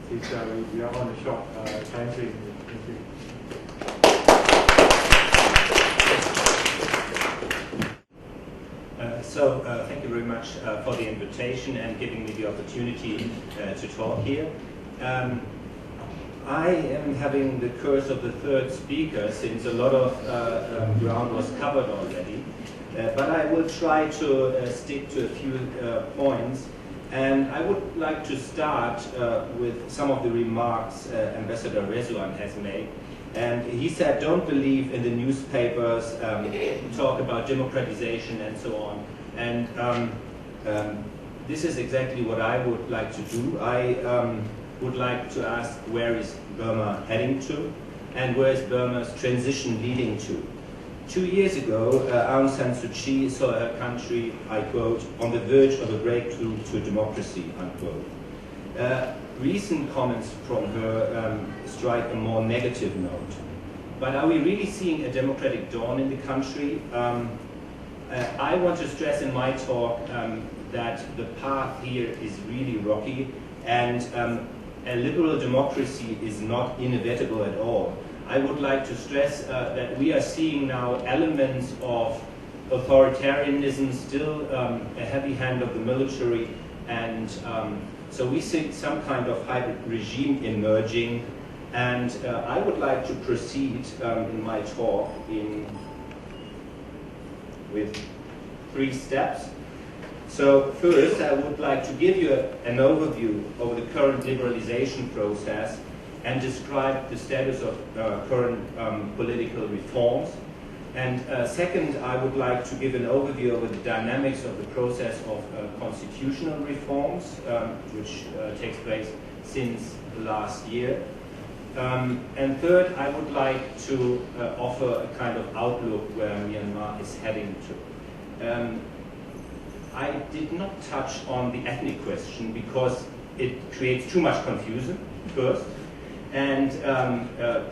since we are on a short time frame. Thank you. Thank you very much for the invitation and giving me the opportunity to talk here. I am having the curse of the third speaker, since a lot of ground was covered already. But I will try to stick to a few points. And I would like to start with some of the remarks Ambassador Redzuan has made. And he said, don't believe in the newspapers, talk about democratization and so on. And this is exactly what I would like to do. I would like to ask, where is Burma heading to? And where is Burma's transition leading to? 2 years ago, Aung San Suu Kyi saw her country, I quote, on the verge of a breakthrough to democracy, unquote. Recent comments from her strike a more negative note. But are we really seeing a democratic dawn in the country? I want to stress in my talk that the path here is really rocky, and a liberal democracy is not inevitable at all. I would like to stress that we are seeing now elements of authoritarianism, still a heavy hand of the military, and so we see some kind of hybrid regime emerging. And I would like to proceed in my talk with 3 steps. So first, I would like to give you an overview of the current liberalization process and describe the status of current political reforms. And second, I would like to give an overview of the dynamics of the process of constitutional reforms, which takes place since last year. And third, I would like to offer a kind of outlook where Myanmar is heading to. I did not touch on the ethnic question because it creates too much confusion, first. And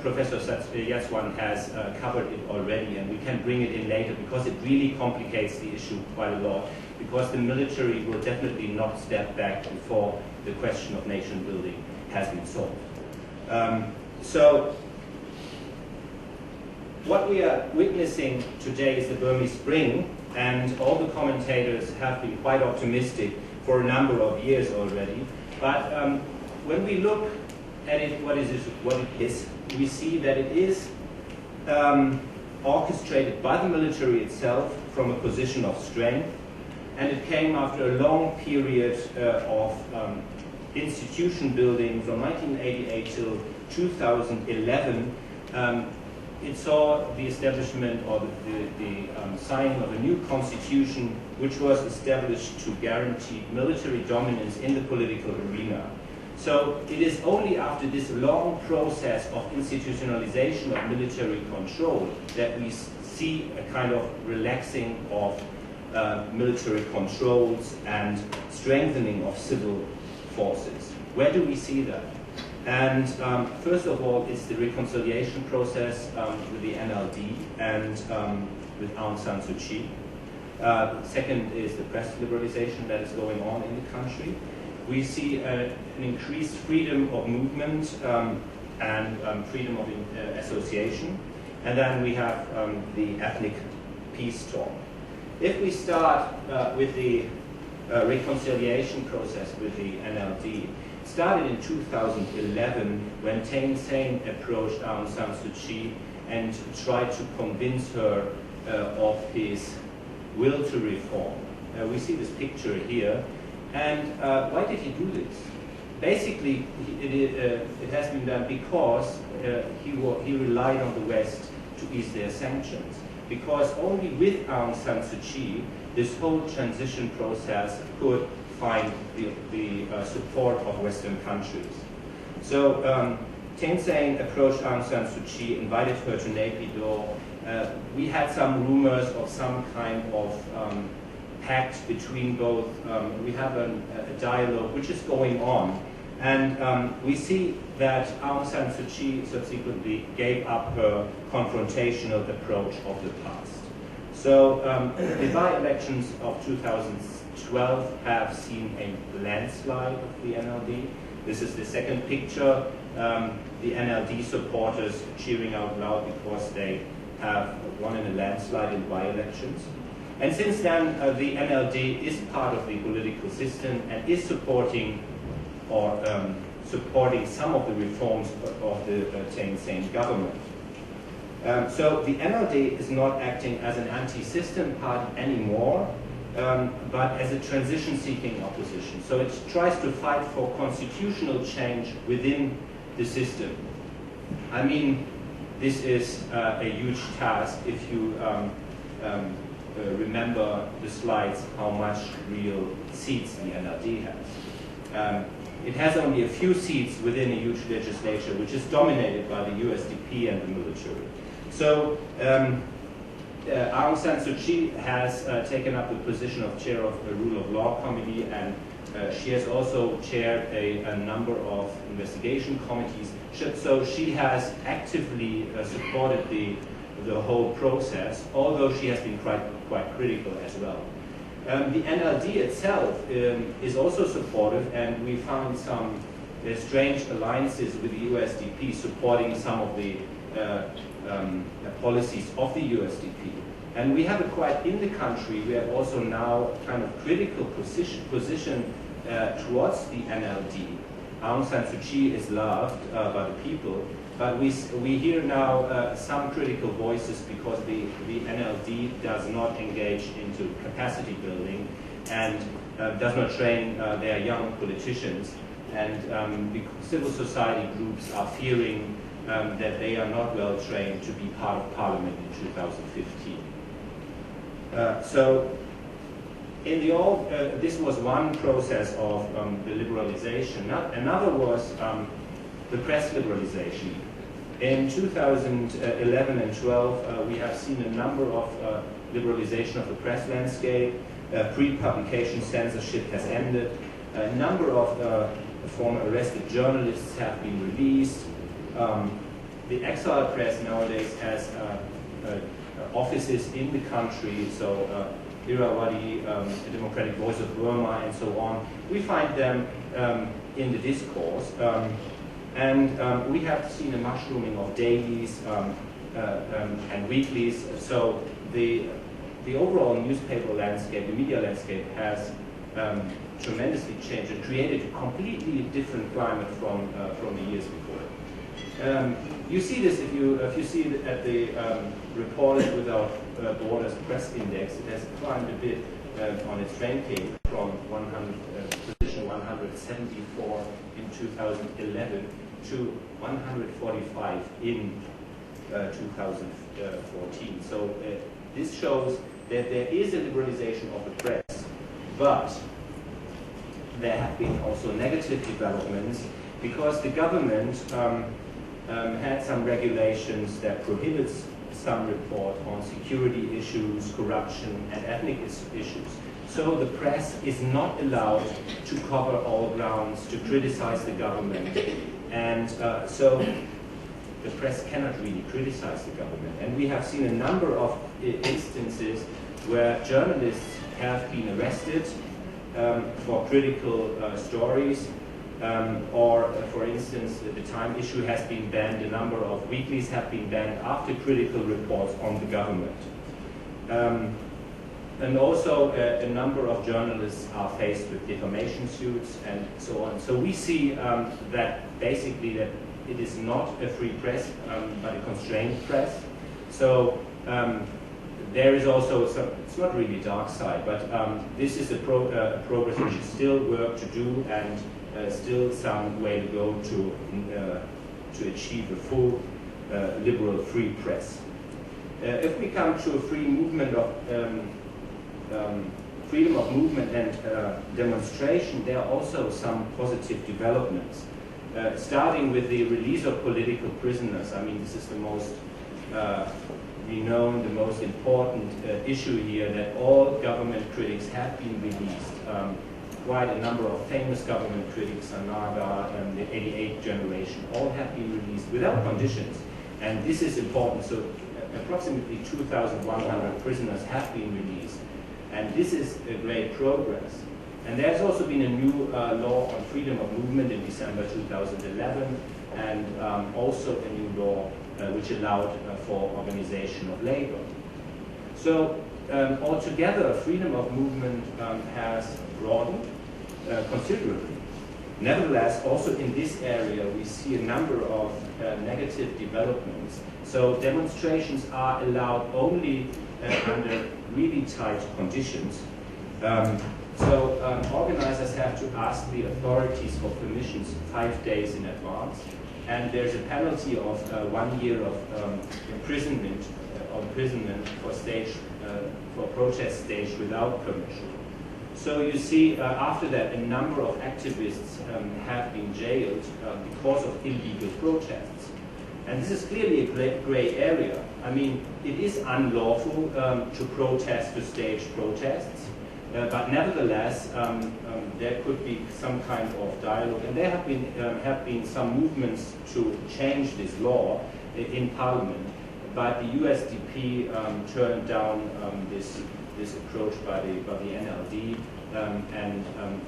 Professor Jatswan has covered it already, and we can bring it in later because it really complicates the issue quite a lot, because the military will definitely not step back before the question of nation building has been solved. So what we are witnessing today is the Burmese Spring, and all the commentators have been quite optimistic for a number of years already. But when we look at it, what it is, we see that it is orchestrated by the military itself from a position of strength, and it came after a long period of institution building from 1988 till 2011. It saw the establishment or the signing of a new constitution, which was established to guarantee military dominance in the political arena. So it is only after this long process of institutionalization of military control that we see a kind of relaxing of military controls and strengthening of civil forces. Where do we see that? And first of all, it's the reconciliation process with the NLD and with Aung San Suu Kyi. Second is the press liberalization that is going on in the country. We see an increased freedom of movement and freedom of association. And then we have the ethnic peace talk. If we start with the reconciliation process with the NLD, it started in 2011 when Thein Sein approached Aung San Suu Kyi and tried to convince her of his will to reform. We see this picture here. And why did he do this? Basically, it has been done because he relied on the West to ease their sanctions. Because only with Aung San Suu Kyi, this whole transition process could find the support of Western countries. So Thein Sein approached Aung San Suu Kyi, invited her to Naypyidaw. We had some rumors of some kind of pact between both. We have a dialogue which is going on. And we see that Aung San Suu Kyi subsequently gave up her confrontational approach of the past. So the by-elections of 2012 have seen a landslide of the NLD. This is the second picture. The NLD supporters cheering out loud because they have won in a landslide in by-elections. And since then, the NLD is part of the political system and is supporting some of the reforms of the Thein Sein government. So the NLD is not acting as an anti-system party anymore, but as a transition-seeking opposition. So it tries to fight for constitutional change within the system. I mean, this is a huge task if you remember the slides, how much real seats the NLD has. It has only a few seats within a huge legislature, which is dominated by the USDP and the military. So Aung San Suu Kyi has taken up the position of chair of the Rule of Law Committee, and she has also chaired a number of investigation committees. So she has actively supported the whole process, although she has been quite critical as well. The NLD itself is also supportive, and we found some strange alliances with the USDP supporting some of the policies of the USDP. And we have in the country, we have also now kind of critical position towards the NLD. Aung San Suu Kyi is loved by the people, but we hear now some critical voices because the NLD does not engage into capacity building and does not train their young politicians. And the civil society groups are fearing that they are not well trained to be part of parliament in 2015. So in the old, this was one process of the liberalization. Another was the press liberalization. In 2011 and 12, we have seen a number of liberalization of the press landscape. Pre-publication censorship has ended. A number of former arrested journalists have been released. The exile press nowadays has offices in the country, so Irrawaddy, the Democratic Voice of Burma, and so on. We find them in the discourse. And we have seen a mushrooming of dailies and weeklies. So the overall newspaper landscape, the media landscape, has tremendously changed and created a completely different climate from the years before. You see this if you see it at the Reporters Without Borders press index. It has climbed a bit on its ranking from position 174 in 2011 to 145 in 2014. So this shows that there is a liberalization of the press, but there have been also negative developments because the government had some regulations that prohibits some report on security issues, corruption, and ethnic issues. So the press is not allowed to cover all grounds, to criticize the government. And so the press cannot really criticize the government. And we have seen a number of instances where journalists have been arrested for critical stories, or for instance, the Time issue has been banned, a number of weeklies have been banned after critical reports on the government. And also a number of journalists are faced with defamation suits and so on. So we see that basically that it is not a free press, but a constrained press. So there is also some, it's not really dark side, but this is a progress which is still work to do and still some way to go to achieve a full liberal free press. If we come to a free movement of freedom of movement and demonstration, there are also some positive developments. starting with the release of political prisoners. I mean, this is the most renowned, the most important issue here, that all government critics have been released. Quite a number of famous government critics, Anaga and the 88 generation, all have been released without conditions. And this is important. So approximately 2,100 prisoners have been released. And this is a great progress. And there's also been a new law on freedom of movement in December 2011, and also a new law which allowed for organization of labor. So altogether, freedom of movement has broadened considerably. Nevertheless, also in this area, we see a number of negative developments. So demonstrations are allowed only under really tight conditions. Organizers have to ask the authorities for permissions 5 days in advance, and there's a penalty of 1 year of imprisonment for protest staged without permission. So you see, after that, a number of activists have been jailed because of illegal protests. And this is clearly a gray area. I mean, it is unlawful to protest, to stage protests, but nevertheless, there could be some kind of dialogue. And there have been some movements to change this law in Parliament, but the USDP turned down this approach by the NLD, and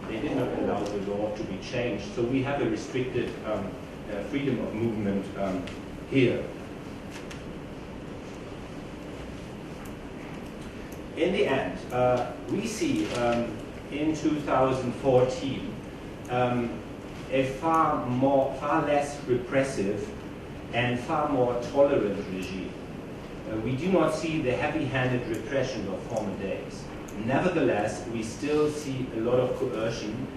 they did not allow the law to be changed. So we have a restricted freedom of movement here. In the end, we see in 2014 a far less repressive and far more tolerant regime. We do not see the heavy-handed repression of former days. Nevertheless, we still see a lot of coercion,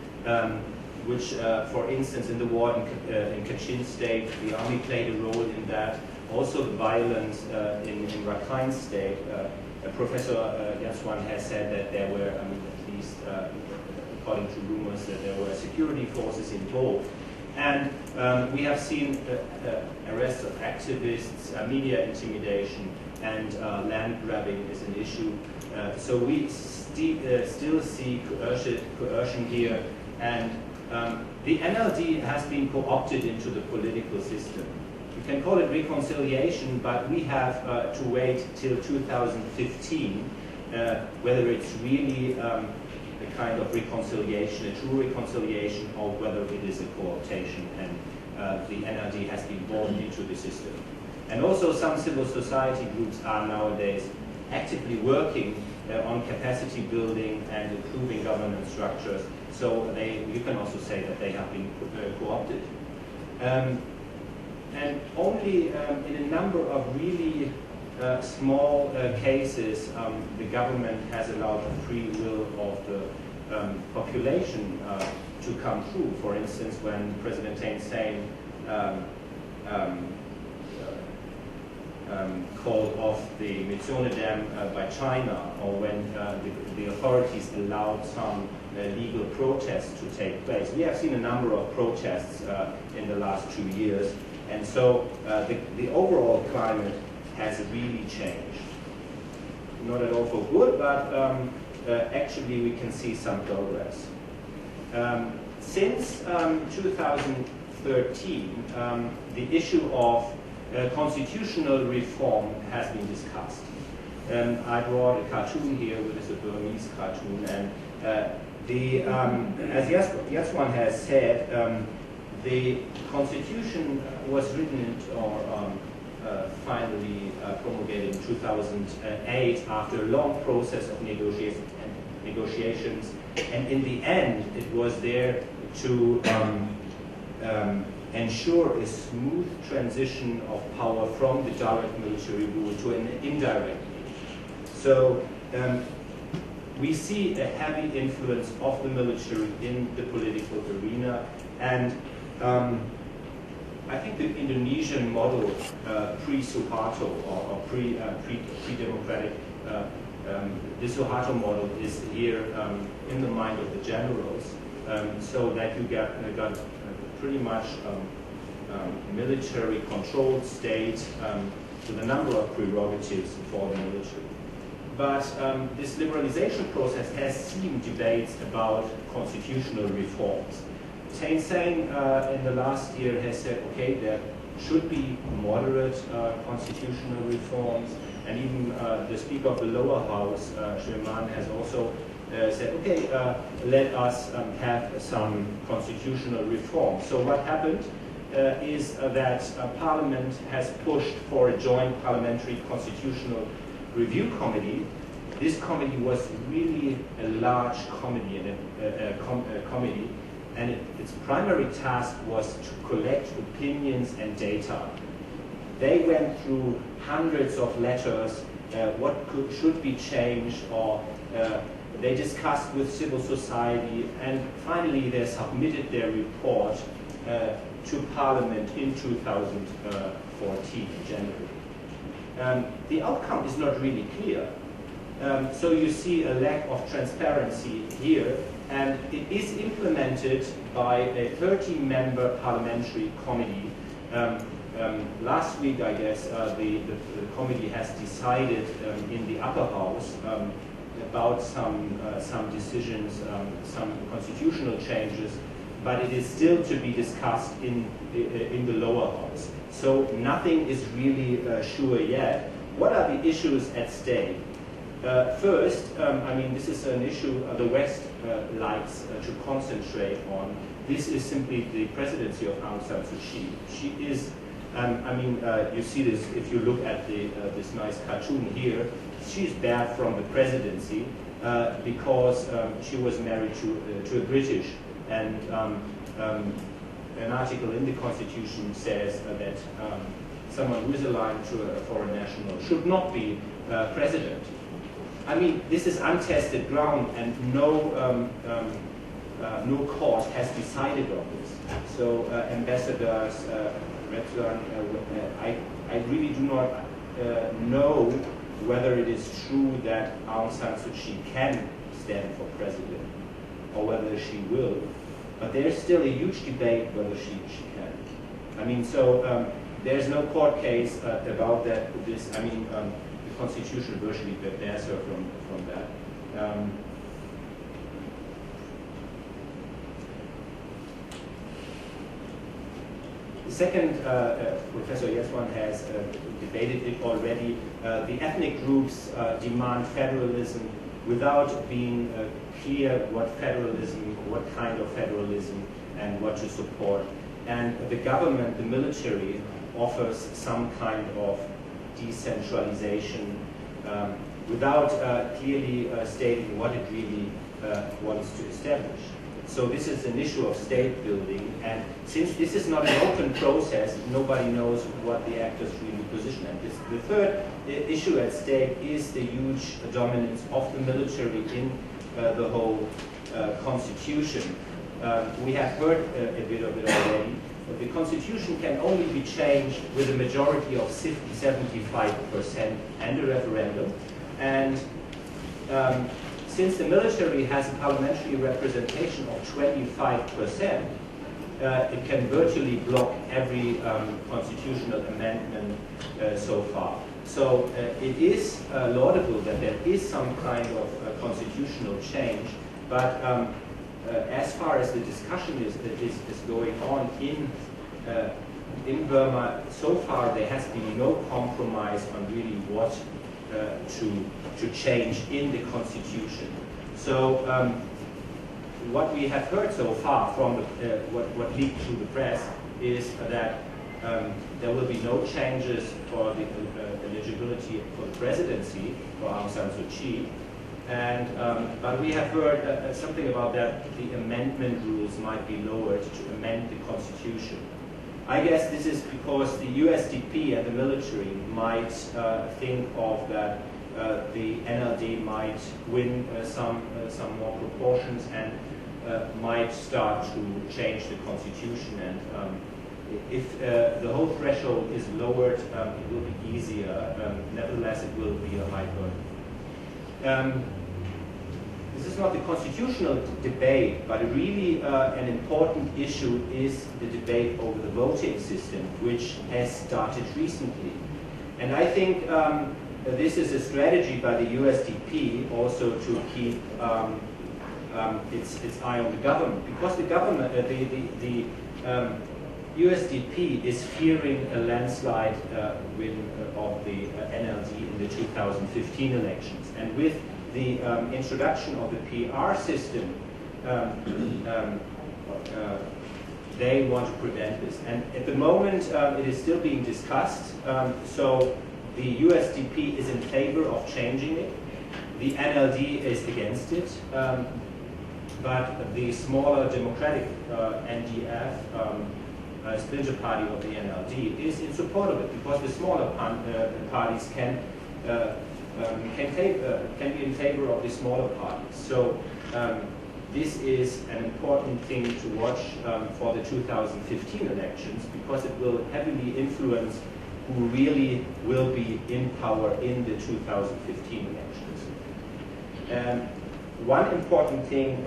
which, for instance, in the war in Kachin State, the army played a role in that. Also, the violence in Rakhine State. Professor Jatswan has said that there were, at least according to rumors, that there were security forces involved. And we have seen arrests of activists, media intimidation, and land grabbing is an issue. So we still see coercion here, and the NLD has been co-opted into the political system. You can call it reconciliation, but we have to wait till 2015 whether it's really a kind of reconciliation, a true reconciliation, or whether it is a co-optation and the NLD has been born into the system. And also some civil society groups are nowadays actively working on capacity building and improving governance structures. So you can also say that they have been co-opted. And only in a number of really small cases, the government has allowed the free will of the population to come through. For instance, when President Thein Sein called off the Mitsone Dam by China, or when the authorities allowed some legal protests to take place. We have seen a number of protests in the last 2 years. And so the overall climate has really changed. Not at all for good, but actually we can see some progress. Since 2013, the issue of constitutional reform has been discussed. I brought a cartoon here, which is a Burmese cartoon, and as Jatswan has said, the Constitution was written or finally promulgated in 2008 after a long process of negotiations, and in the end it was there to ensure a smooth transition of power from the direct military rule to an indirect rule. So we see a heavy influence of the military in the political arena, and I think the Indonesian model, pre-Suharto or pre-democratic, the Suharto model is here in the mind of the generals, so that you got pretty much military-controlled state with a number of prerogatives for the military. But this liberalization process has seen debates about constitutional reforms. Thein Sein in the last year has said, okay, there should be moderate constitutional reforms, and even the Speaker of the lower house, Sherman, has also said, okay, let us have some constitutional reform. So what happened is that Parliament has pushed for a joint parliamentary constitutional review committee. This committee was really a large committee, and its primary task was to collect opinions and data. They went through hundreds of letters, what should be changed, or they discussed with civil society, and finally they submitted their report to Parliament in 2014, January. The outcome is not really clear. So you see a lack of transparency here, and it is implemented by a 30-member parliamentary committee. Last week, I guess, the committee has decided in the upper house about some decisions, some constitutional changes, but it is still to be discussed in the lower house. So nothing is really sure yet. What are the issues at stake? First, I mean, this is an issue the West likes to concentrate on. This is simply the presidency of Aung San Suu Kyi. She is, I mean, you see this if you look at this nice cartoon here. She's banned from the presidency because she was married to a British, and an article in the Constitution says that someone who is aligned to a foreign national should not be president. I mean, this is untested ground, and no court has decided on this. So ambassadors, Redzuan, I really do not know whether it is true that Aung San Suu Kyi can stand for president, or whether she will. But there's still a huge debate whether she can. I mean, so there's no court case about that. This, I mean, the Constitution virtually bars her from that. The second, Professor Jatswan has debated it already. The ethnic groups demand federalism without being clear what federalism, what kind of federalism, and what to support. And the government, the military, offers some kind of decentralization without clearly stating what it really wants to establish. So this is an issue of state building, and since this is not an open process, nobody knows what the actors really position. And the third issue at stake is the huge dominance of the military in the whole constitution. We have heard a bit of it already. The constitution can only be changed with a majority of 75% and a referendum. And since the military has a parliamentary representation of 25%, it can virtually block every constitutional amendment so far. So it is laudable that there is some kind of constitutional change, but as far as the discussion is going on in Burma, so far there has been no compromise on really what to change in the constitution. So what we have heard so far from what leaked through the press is that there will be no changes for the eligibility for the presidency for Aung San Suu Kyi. And, but we have heard something about that the amendment rules might be lowered to amend the constitution. I guess this is because the USDP and the military might think of that the NLD might win some more proportions and might start to change the constitution. And if the whole threshold is lowered, it will be easier. Nevertheless, it will be a high burden. The this is not the constitutional debate, but really an important issue is the debate over the voting system, which has started recently. And I think this is a strategy by the USDP also to keep its eye on the government, because the government, the USDP is fearing a landslide win of the NLD in the 2015 elections. And with the introduction of the PR system, they want to prevent this. And at the moment, it is still being discussed. So the USDP is in favor of changing it. The NLD is against it. But the smaller democratic NDF, splinter party of the NLD, is in support of it, because the smaller parties can be in favor of the smaller parties. So this is an important thing to watch for the 2015 elections, because it will heavily influence who really will be in power in the 2015 elections. One important thing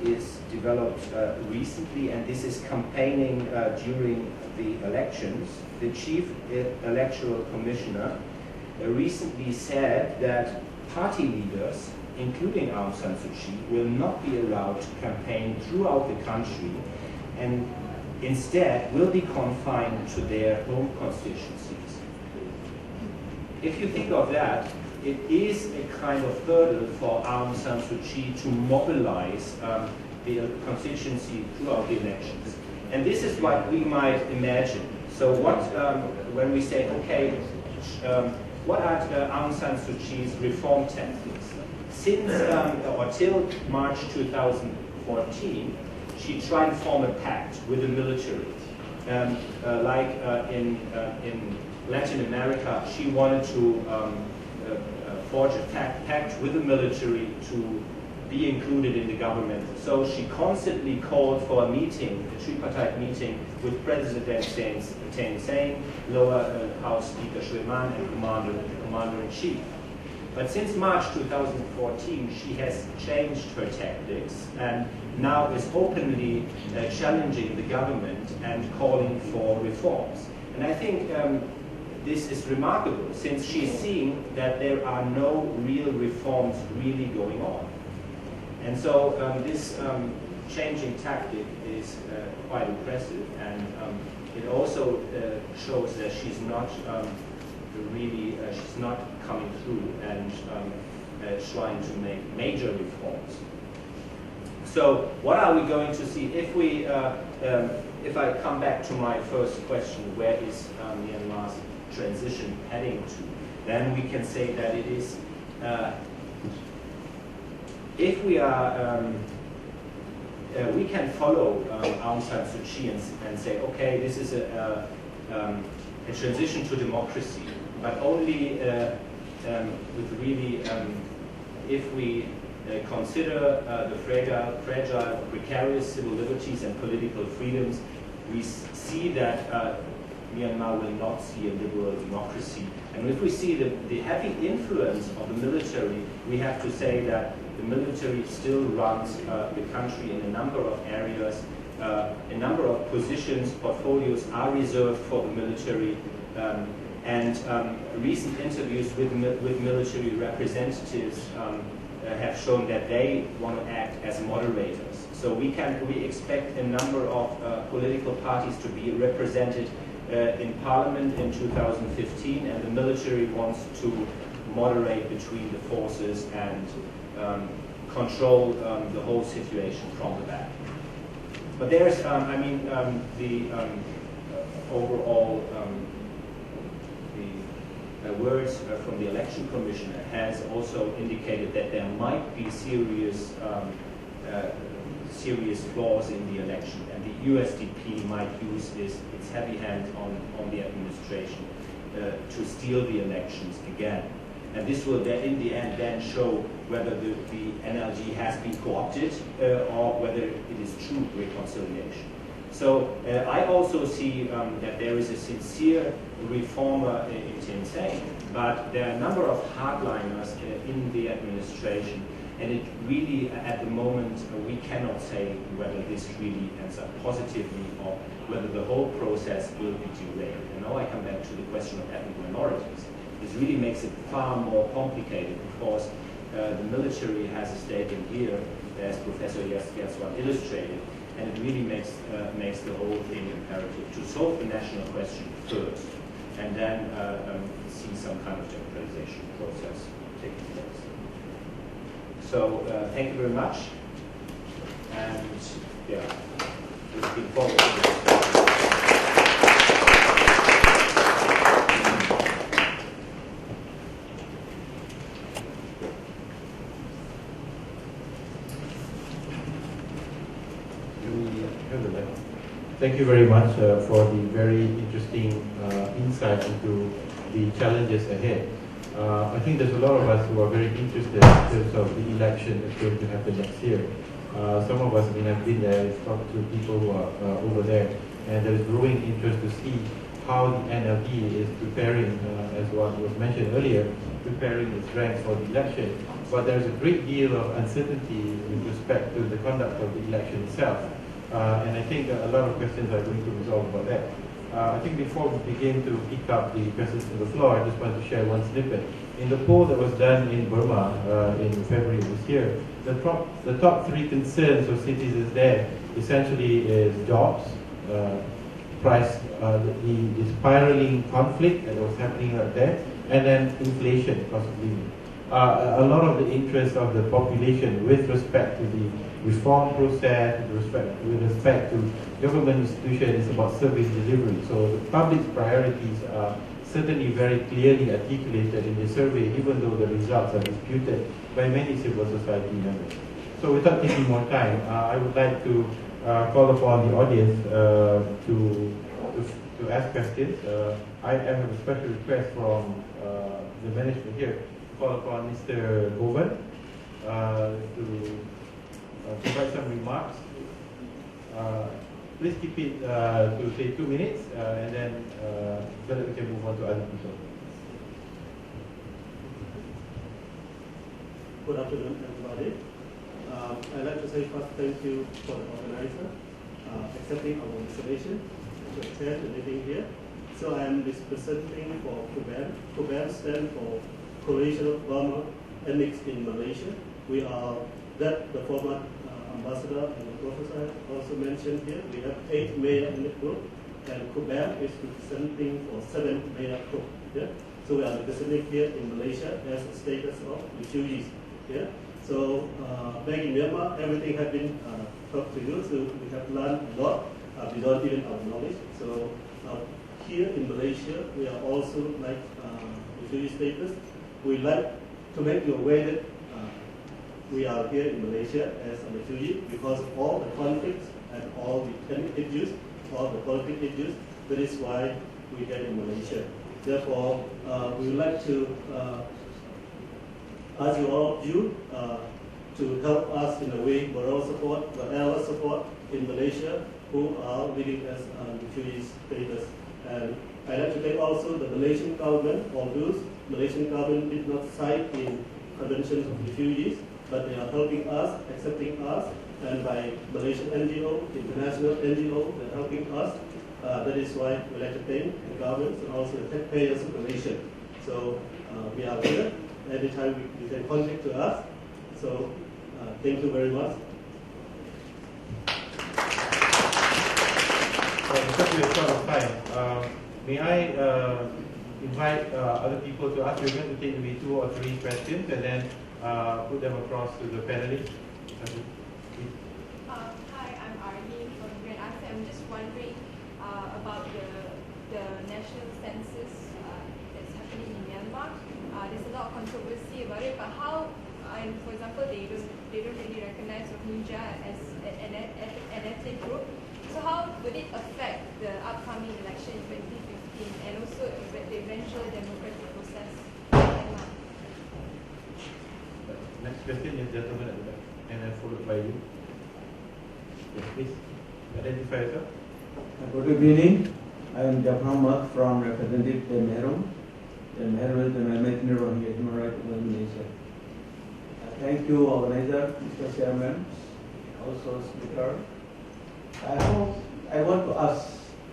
is developed recently, and this is campaigning during the elections. The Chief Electoral Commissioner recently said that party leaders, including Aung San Suu Kyi, will not be allowed to campaign throughout the country, and instead will be confined to their home constituencies. If you think of that, it is a kind of hurdle for Aung San Suu Kyi to mobilize the constituency throughout the elections. And this is what we might imagine. So what, when we say, okay, what are Aung San Suu Kyi's reform tactics? Since, or till March 2014, she tried to form a pact with the military. In Latin America, she wanted to forge a pact with the military to be included in the government. So she constantly called for a meeting, a tripartite meeting, with President Thein Sein, Lower House Speaker Shriman, and Commander-in-Chief. But since March 2014, she has changed her tactics and now is openly challenging the government and calling for reforms. And I think this is remarkable, since she's seeing that there are no real reforms really going on. And so this changing tactic is quite impressive, and it also shows that she's not she's not coming through and trying to make major reforms. So what are we going to see if we, if I come back to my first question, where is Myanmar's transition heading to? Then we can say that it is, if we are, we can follow Aung San Suu Kyi and say, okay, this is a transition to democracy, but only with really, if we consider the fragile, precarious civil liberties and political freedoms, we see that Myanmar will not see a liberal democracy. And if we see the heavy influence of the military, we have to say that the military still runs the country in a number of areas. A number of positions, portfolios are reserved for the military. And recent interviews with military representatives have shown that they want to act as moderators. So we expect a number of political parties to be represented in Parliament in 2015, and the military wants to moderate between the forces and control the whole situation from the back. But there's, the overall the words from the election commissioner has also indicated that there might be serious flaws in the election, and the USDP might use its heavy hand on the administration to steal the elections again. And this will then, in the end, then show whether the NLG has been co-opted or whether it is true reconciliation. So I also see that there is a sincere reformer in Thein Sein, but there are a number of hardliners in the administration And it really, at the moment, we cannot say whether this really ends up positively or whether the whole process will be derailed. And now I come back to the question of ethnic minorities. This really makes it far more complicated because the military has a stake in here, as Professor Jatswan illustrated, and it really makes the whole thing imperative to solve the national question first, and then see some kind of democratization process taking place. So thank you very much, and yeah, looking forward to this. Thank you very much for the very interesting insight into the challenges ahead. I think there's a lot of us who are very interested in terms of the election that's going to happen next year. Some of us have been there, talked to people who are over there, and there is growing interest to see how the NLD is preparing, as what was mentioned earlier, preparing its ranks for the election. But there's a great deal of uncertainty with respect to the conduct of the election itself. And I think a lot of questions are going to resolve about that. I think before we begin to pick up the questions from the floor, I just want to share one snippet. In the poll that was done in Burma in February of this year, the top three concerns of citizens there essentially is jobs, price, the spiraling conflict that was happening out there, and then inflation, cost of living. A lot of the interest of the population with respect to the reform process, with respect to government institutions, is about service delivery. So the public's priorities are certainly very clearly articulated in the survey, even though the results are disputed by many civil society members. So without taking more time, I would like to call upon the audience to ask questions. I have a special request from the management here to call upon Mr. Govan to provide some remarks. Please keep it to say 2 minutes, and then so that we can move on to other people. Good afternoon, everybody. I'd like to say first thank you for the organizer accepting our invitation to attend the meeting here. So I am representing for CUBAM. CUBAM stands for Coalition of Burma Ethnics in Malaysia. We are the former ambassador and the professor also mentioned here. We have 8 major ethnic groups, and CUBAM is representing for 7 major groups. Yeah? So we are representing here in Malaysia as a status of refugees. Yeah? So back in Myanmar, everything has been taught to you, so we have learned a lot without even our knowledge. So here in Malaysia, we are also like refugee status. We like to make you aware that we are here in Malaysia as a refugee because of all the conflicts and all the ethnic issues, all the political issues. That is why we are in Malaysia. Therefore, we would like to ask you all of you to help us in a way, moral support, whatever support in Malaysia who are living as refugee status. And I'd like to thank also the Malaysian government, although Malaysian government did not sign in Convention of Refugees, but they are helping us, accepting us, and by Malaysian NGO, international NGO, they're helping us. That is why we like to thank the government and also the taxpayers of Malaysia. So we are here. Every time you can contact to us. So thank you very much. Because we are short of time, may I invite other people to ask? We're going to take maybe 2 or 3 questions and then put them across to the panelists. Hi, I'm Arlene from Grand ASEAN. I'm just wondering about the national census that's happening in Myanmar. There's a lot of controversy about it, but how, for example, they don't really recognize Rohingya as an ethnic group. So how would it affect the upcoming election in 2015 and also the eventual democratic process in Myanmar? Next question is gentleman at the back, and then followed by you. Yes, please identify yourself. Good evening. I am Jatswan from Representative Myanmar. The Myanmar is the Rohingya human rights organization. Thank you, organizer, Mr. Chairman, also speaker. I want to ask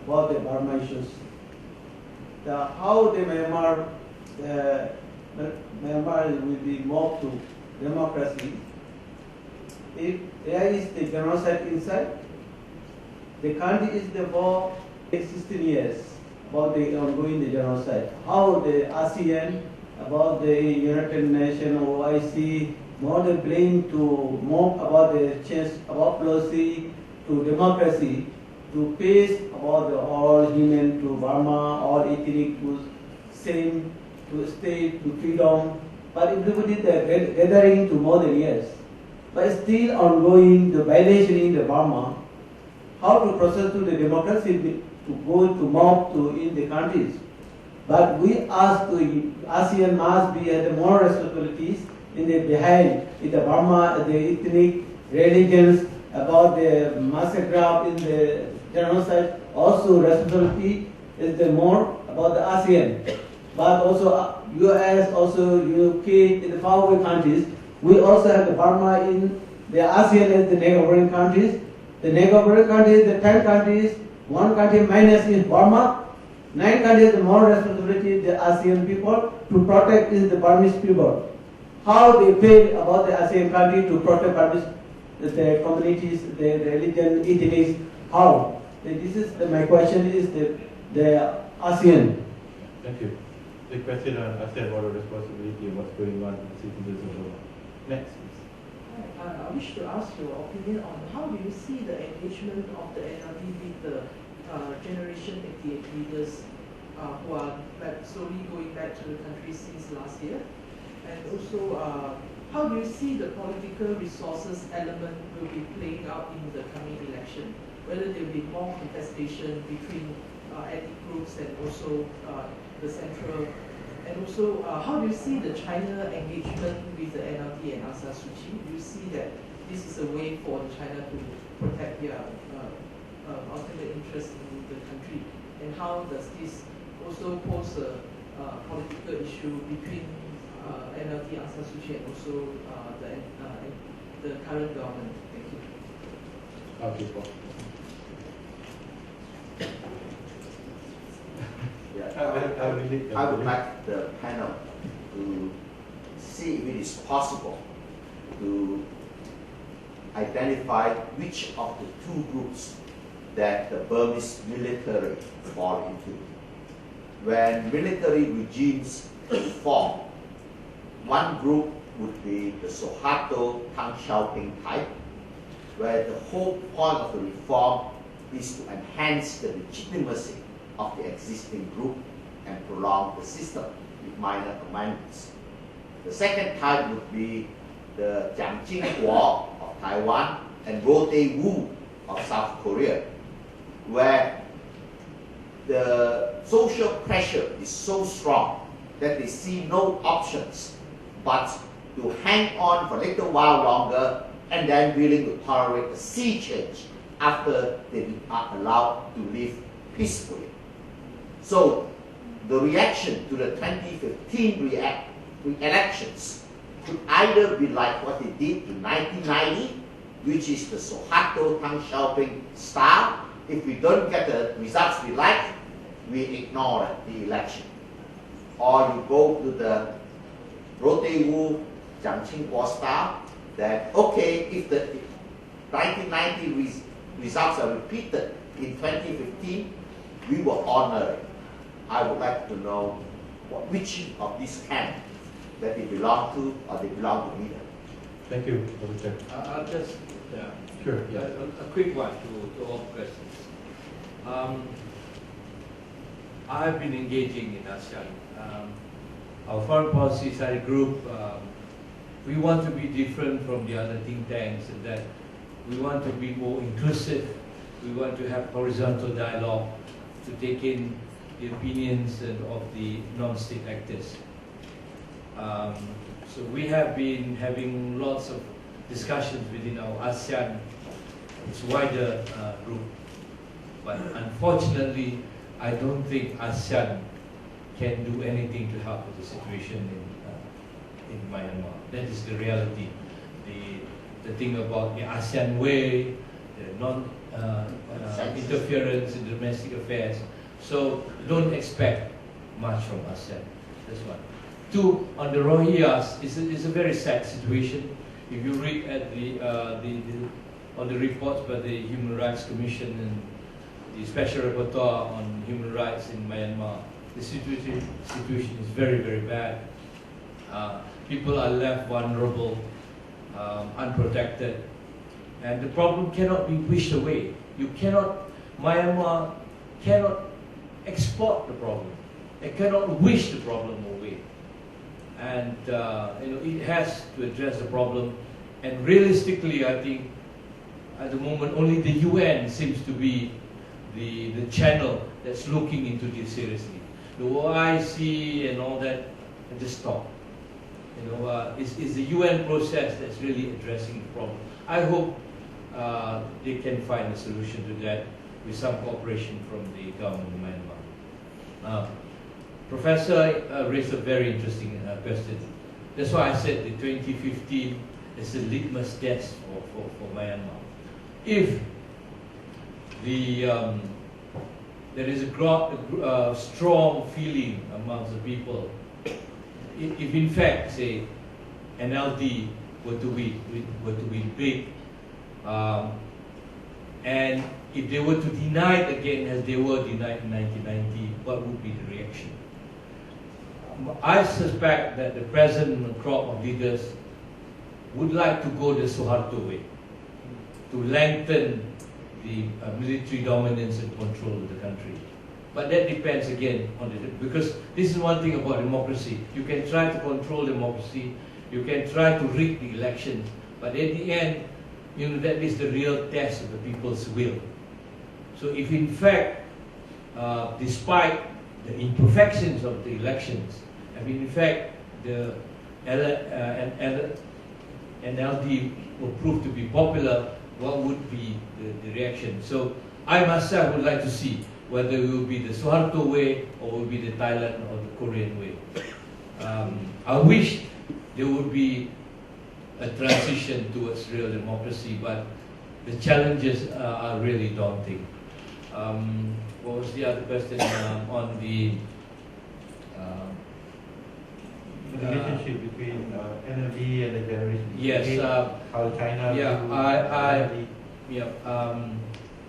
about the Burma issues. How the Myanmar will be moved to democracy if there is the genocide inside. The country is the for 16 years about the ongoing the genocide. How the ASEAN, about the United Nations, OIC, more the blame to move about the change about policy to democracy, to peace about the all human to Burma, all ethnic to same to state to freedom. But everybody the gathering to more than years. But still ongoing the violation in the Burma. How to process to the democracy to go to move to in the countries. But we ask to ASEAN must be the more responsibilities in the behind in the Burma, the ethnic religions about the massacre in the genocide. Also responsibility is the more about the ASEAN. But also US, also UK, in the faraway countries. We also have the Burma in the ASEAN as the neighboring countries. The neighboring countries, the 10 countries, one country minus is Burma. 9 countries, the more responsibility the ASEAN people to protect is the Burmese people. How they feel about the ASEAN country to protect Burmese, the communities, the religion, ethnics, how? This is my question is the ASEAN. Thank you. The question on ASEAN moral responsibility and what's going on in citizens of Burma. Next, please. I wish to ask your opinion on how do you see the engagement of the NLD with the Generation 88 leaders who are slowly going back to the country since last year? And also, how do you see the political resources element will be playing out in the coming election? Whether there will be more contestation between ethnic groups and also the central. And also, how do you see the China engagement with the NLD and Aung San Suu Kyi? Do you see that this is a way for China to protect their ultimate interest in the country? And how does this also pose a political issue between NLD, Aung San Suu Kyi, and also the current government? Thank you. Okay, Prof. I would like the panel to see if it is possible to identify which of the two groups that the Burmese military fall into. When military regimes form, one group would be the Suharto Tang Xiaoping type, where the whole point of the reform is to enhance the legitimacy of the existing group and prolong the system with minor amendments. The second type would be the Jiang Jingguo of Taiwan and Roh Tae-woo of South Korea, where the social pressure is so strong that they see no options but to hang on for a little while longer and then willing to tolerate a sea change after they are allowed to live peacefully. So the reaction to the 2015 elections could either be like what they did in 1990, which is the Suharto Tang Xiaoping style. If we don't get the results we like, we ignore the election. Or you go to the Roh Tae-woo, Jiang Jingguo style, that okay, if the 1990 results are repeated in 2015, we will honor it. I would like to know which of these camps that they belong to or they belong to neither. Thank you, Dr. Chair. I'll just, Sure. Yeah. a quick one to all questions. I've been engaging in ASEAN. Our foreign policy study group, we want to be different from the other think tanks in that we want to be more inclusive. We want to have horizontal dialogue to take in the opinions of the non-state actors. So we have been having lots of discussions within our ASEAN, its wider group. But unfortunately, I don't think ASEAN can do anything to help with the situation in Myanmar. That is the reality. The thing about the ASEAN way, the non-interference in domestic affairs. So don't expect much from ASEAN. That's one. Two, on the Rohingyas, it's a very sad situation. If you read at on the reports by the Human Rights Commission and the Special Rapporteur on Human Rights in Myanmar, the situation is very, very bad. People are left vulnerable, unprotected, and the problem cannot be wished away. Myanmar cannot export the problem. It cannot wish the problem away. And it has to address the problem. And realistically, I think at the moment only the UN seems to be the channel that's looking into this seriously. The OIC and all that just stop. It's the UN process that's really addressing the problem. I hope they can find a solution to that with some cooperation from the government of Myanmar. Professor raised a very interesting question. That's why I said the 2015 is a litmus test for Myanmar. If there is a strong feeling amongst the people, if in fact, say, NLD were to win big, and if they were to deny it again as they were denied in 1990, what would be the reaction? I suspect that the present crop of leaders would like to go the Suharto way, to lengthen the military dominance and control of the country. But that depends again on because this is one thing about democracy. You can try to control democracy, you can try to rig the elections, but at the end, that is the real test of the people's will. So if in fact, despite the imperfections of the elections, if in fact the NLD will prove to be popular, what would be the reaction? So I myself would like to see whether it will be the Suharto way or will be the Thailand or the Korean way. I wish there would be a transition towards real democracy, but the challenges are really daunting. What was the other question on the relationship between NLD and the generation? Yes. How China?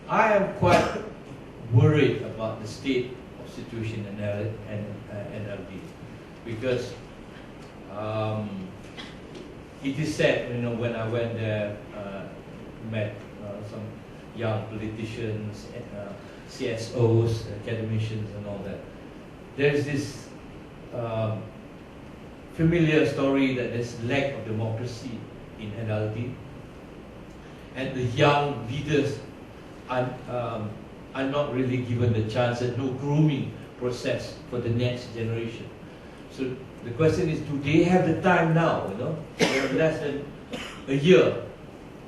I am quite worried about the state of situation in NLD because it is said, when I went there, met some young politicians, CSOs, academicians, and all that. There is this familiar story that there's lack of democracy in NLD, and the young leaders are not really given the chance, and no grooming process for the next generation. So the question is, do they have the time now? They have less than a year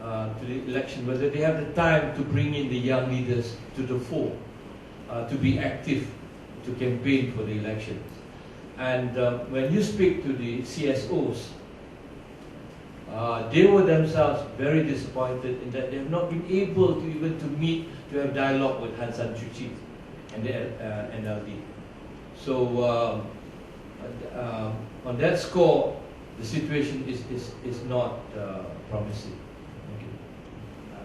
to the election, whether they have the time to bring in the young leaders to the fore, to be active, to campaign for the elections. And when you speak to the CSOs, they were themselves very disappointed in that they have not been able to even to have dialogue with Aung San Suu Kyi and the NLD. So on that score, the situation is not promising.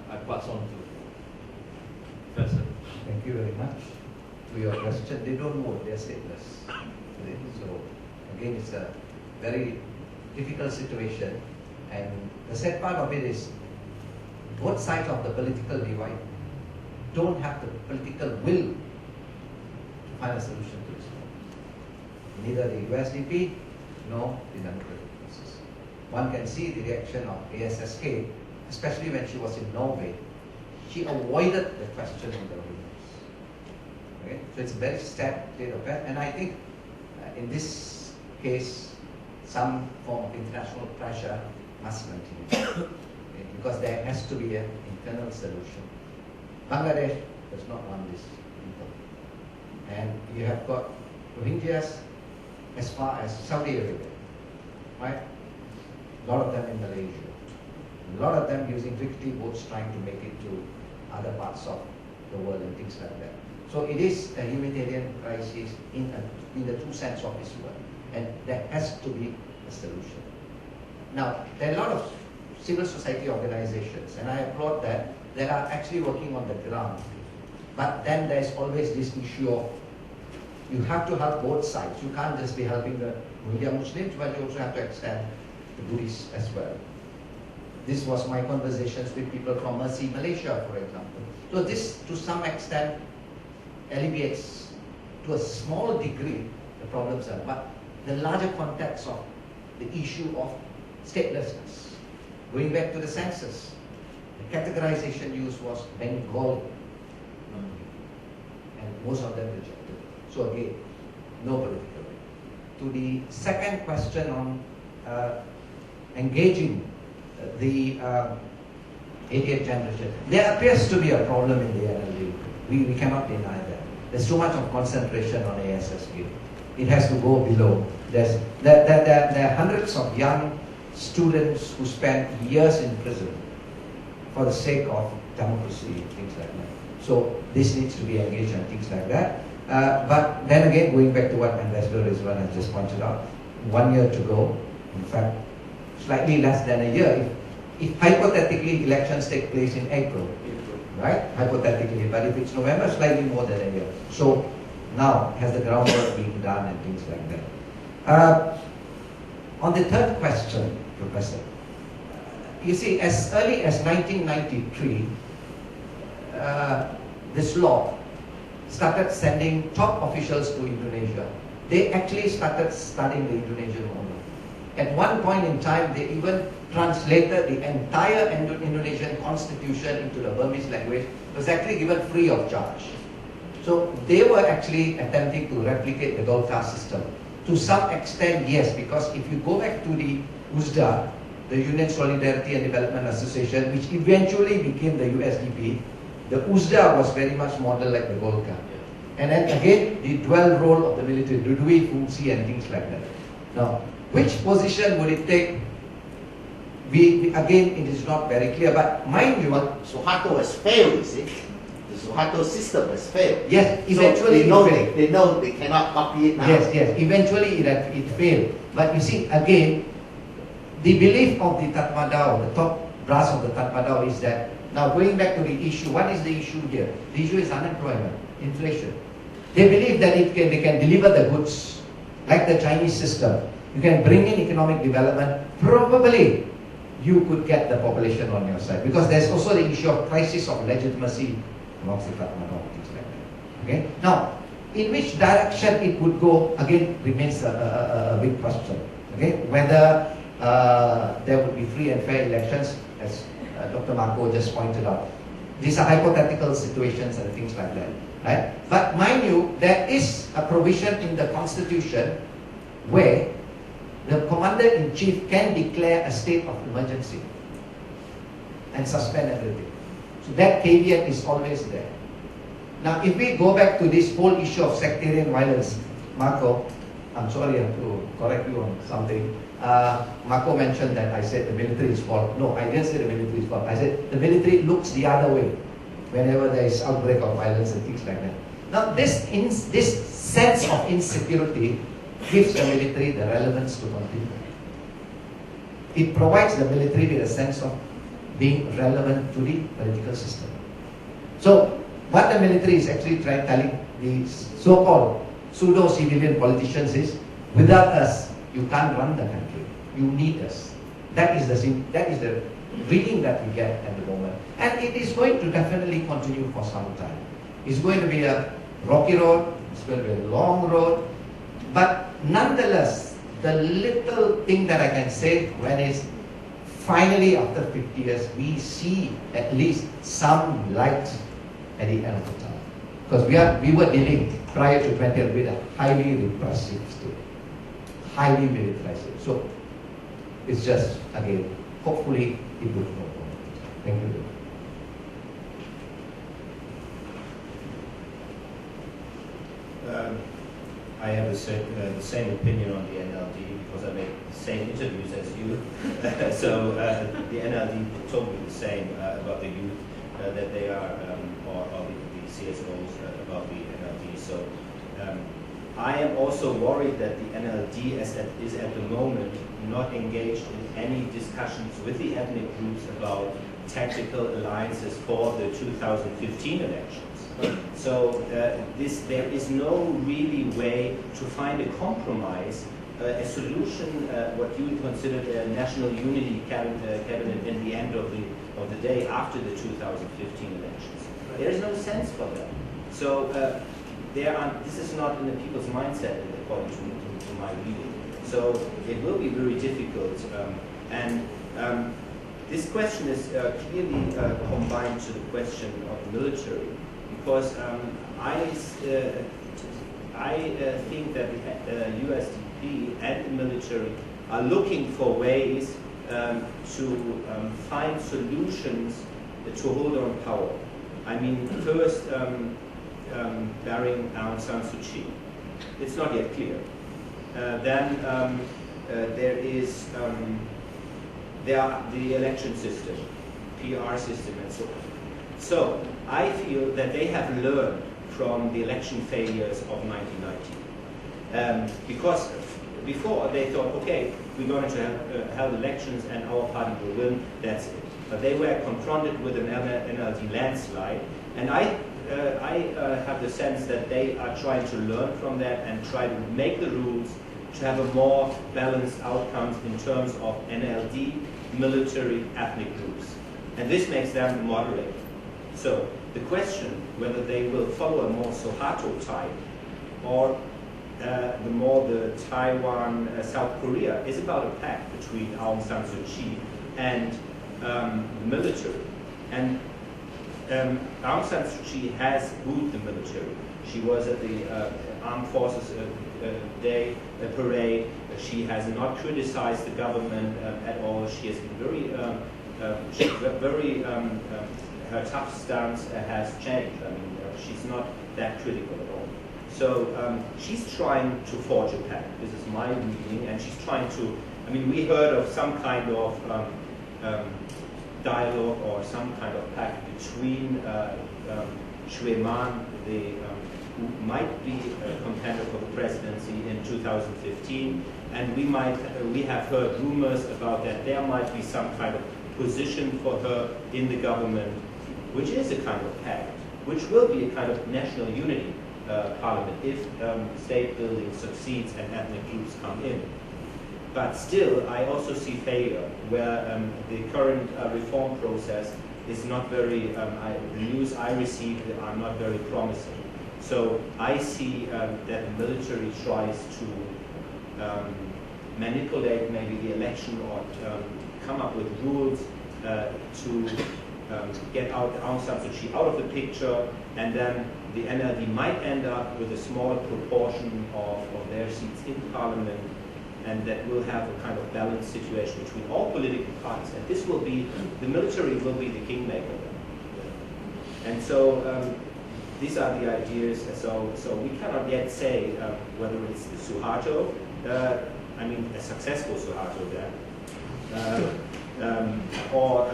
I pass on to Professor. Thank you very much. To your question, they don't vote, they're stateless. So again, it's a very difficult situation, and the sad part of it is both sides of the political divide don't have the political will to find a solution to this problem. Neither the USDP nor the democratic process. One can see the reaction of ASSK, especially when she was in Norway. She avoided the question on the Rohingyas. Okay? So it's a very sad state of affairs, and I think in this case, some form of international pressure must continue, okay? Because there has to be an internal solution. Bangladesh does not want this people. And you have got Rohingyas as far as Saudi Arabia, right? a lot of them in Malaysia, a lot of them using rickety boats trying to make it to other parts of the world and things like that. So it is a humanitarian crisis in the true sense of this word, and there has to be a solution. Now, there are a lot of civil society organizations, and I applaud that are actually working on the ground. But then there's always this issue of you have to help both sides. You can't just be helping the Rohingya Muslims, but you also have to extend the Buddhists as well. This was my conversations with people from Mercy Malaysia, for example. So this, to some extent, alleviates, to a small degree, the problems are. But the larger context of the issue of statelessness, going back to the census, the categorization used was Bengali, and most of them rejected. So again, no political way. To the second question on engaging the 88th generation, there appears to be a problem in the NLD. We cannot deny that. There's too much of concentration on ASSP. It has to go below. There are hundreds of young students who spend years in prison for the sake of democracy, things like that. So this needs to be engaged and things like that. But then again, going back to what Ambassador Redzuan has just pointed out, 1 year to go, in fact, slightly less than a year. If hypothetically elections take place in April, right? Hypothetically, but if it's November, slightly more than a year. So now has the groundwork been done and things like that. On the third question, Professor, you see, as early as 1993, this law started sending top officials to Indonesia. They actually started studying the Indonesian model. At one point in time, they even translated the entire Indonesian constitution into the Burmese language. It was actually given free of charge. So they were actually attempting to replicate the Golkar system. To some extent, yes, because if you go back to the USDA, the Union Solidarity and Development Association, which eventually became the USDP, the USDA was very much modeled like the Golkar. And then again, the dual role of the military, Dudui, Fungsi, and things like that. Now, which position would it take? Again, it is not very clear, but mind you, Suharto has failed, you see. The Suharto system has failed. Yes, eventually so it failed. They know they cannot copy it now. Yes, eventually it failed. But you see, again, the belief of the Tatmadaw, the top brass of the Tatmadaw is that, now going back to the issue, what is the issue here? The issue is unemployment, inflation. They believe that they can deliver the goods, like the Chinese system. You can bring in economic development, probably you could get the population on your side. Because there's also the issue of crisis of legitimacy amongst the Tatmadaw, things like that. Okay? Now, in which direction it would go, again, remains a big question. Okay? Whether there would be free and fair elections, as Dr. Marco just pointed out. These are hypothetical situations and things like that. Right? But mind you, there is a provision in the Constitution where the Commander-in-Chief can declare a state of emergency and suspend everything. So that caveat is always there. Now, if we go back to this whole issue of sectarian violence, Marco, I'm sorry I have to correct you on something. Marco mentioned that I said the military is fault. No, I didn't say the military is fault. I said the military looks the other way whenever there is outbreak of violence and things like that. Now, this sense of insecurity gives the military the relevance to continue. It provides the military with a sense of being relevant to the political system. So, what the military is actually telling the so-called pseudo-civilian politicians is, without us, you can't run the country. You need us. That is the reading that we get at the moment. And it is going to definitely continue for some time. It's going to be a rocky road, it's going to be a long road, but nonetheless, the little thing that I can say when is finally after 50 years, we see at least some light at the end of the tunnel. Because we were dealing prior to 20 with a highly repressive state, highly militarized. So it's just, again, hopefully it will go on. Thank you. I have the same opinion on the NLD because I make the same interviews as you. So the NLD told me the same about the youth, that they are, or the CSOs about the NLD. So I am also worried that the NLD is at the moment not engaged in any discussions with the ethnic groups about tactical alliances for the 2015 elections. So there is no really way to find a compromise, a solution, what you would consider a national unity cabinet in the end of the day after the 2015 elections. There is no sense for that. So this is not in the people's mindset, according to my reading. So it will be very difficult. This question is clearly combined to the question of the military, because I think that the USDP and the military are looking for ways to find solutions to hold on power. I mean, first, burying Aung San Suu Kyi. It's not yet clear. Then there is the election system, PR system, and so on. So I feel that they have learned from the election failures of 1990. Because before they thought, okay, we're going to have elections and our party will win, that's it. But they were confronted with an NLD landslide, and I have the sense that they are trying to learn from that and try to make the rules to have a more balanced outcomes in terms of NLD, military, ethnic groups. And this makes them moderate. So the question whether they will follow a more Suharto type or the Taiwan, South Korea is about a pact between Aung San Suu Kyi and the military. And Aung San Suu Kyi has booed the military. She was at the Armed Forces Day parade. She has not criticized the government at all. She has been very, her tough stance has changed. I mean, she's not that critical at all. So she's trying to forge a pact. This is my reading, and she's trying to. I mean, we heard of some kind of dialogue or some kind of pact between Shwe Man, who might be a contender for the presidency in 2015, and we have heard rumors about that there might be some kind of position for her in the government, which is a kind of pact, which will be a kind of national unity parliament if state building succeeds and ethnic groups come in. But still, I also see failure where the current reform process is not very, the news I received are not very promising. So I see that the military tries to manipulate maybe the election or come up with rules to get Aung San Suu Kyi out of the picture, and then the NLD might end up with a smaller proportion of their seats in parliament, and that will have a kind of balanced situation between all political parties. And this will be, the military will be the kingmaker. And so these are the ideas. So we cannot yet say whether it's the Suharto, I mean a successful Suharto there, or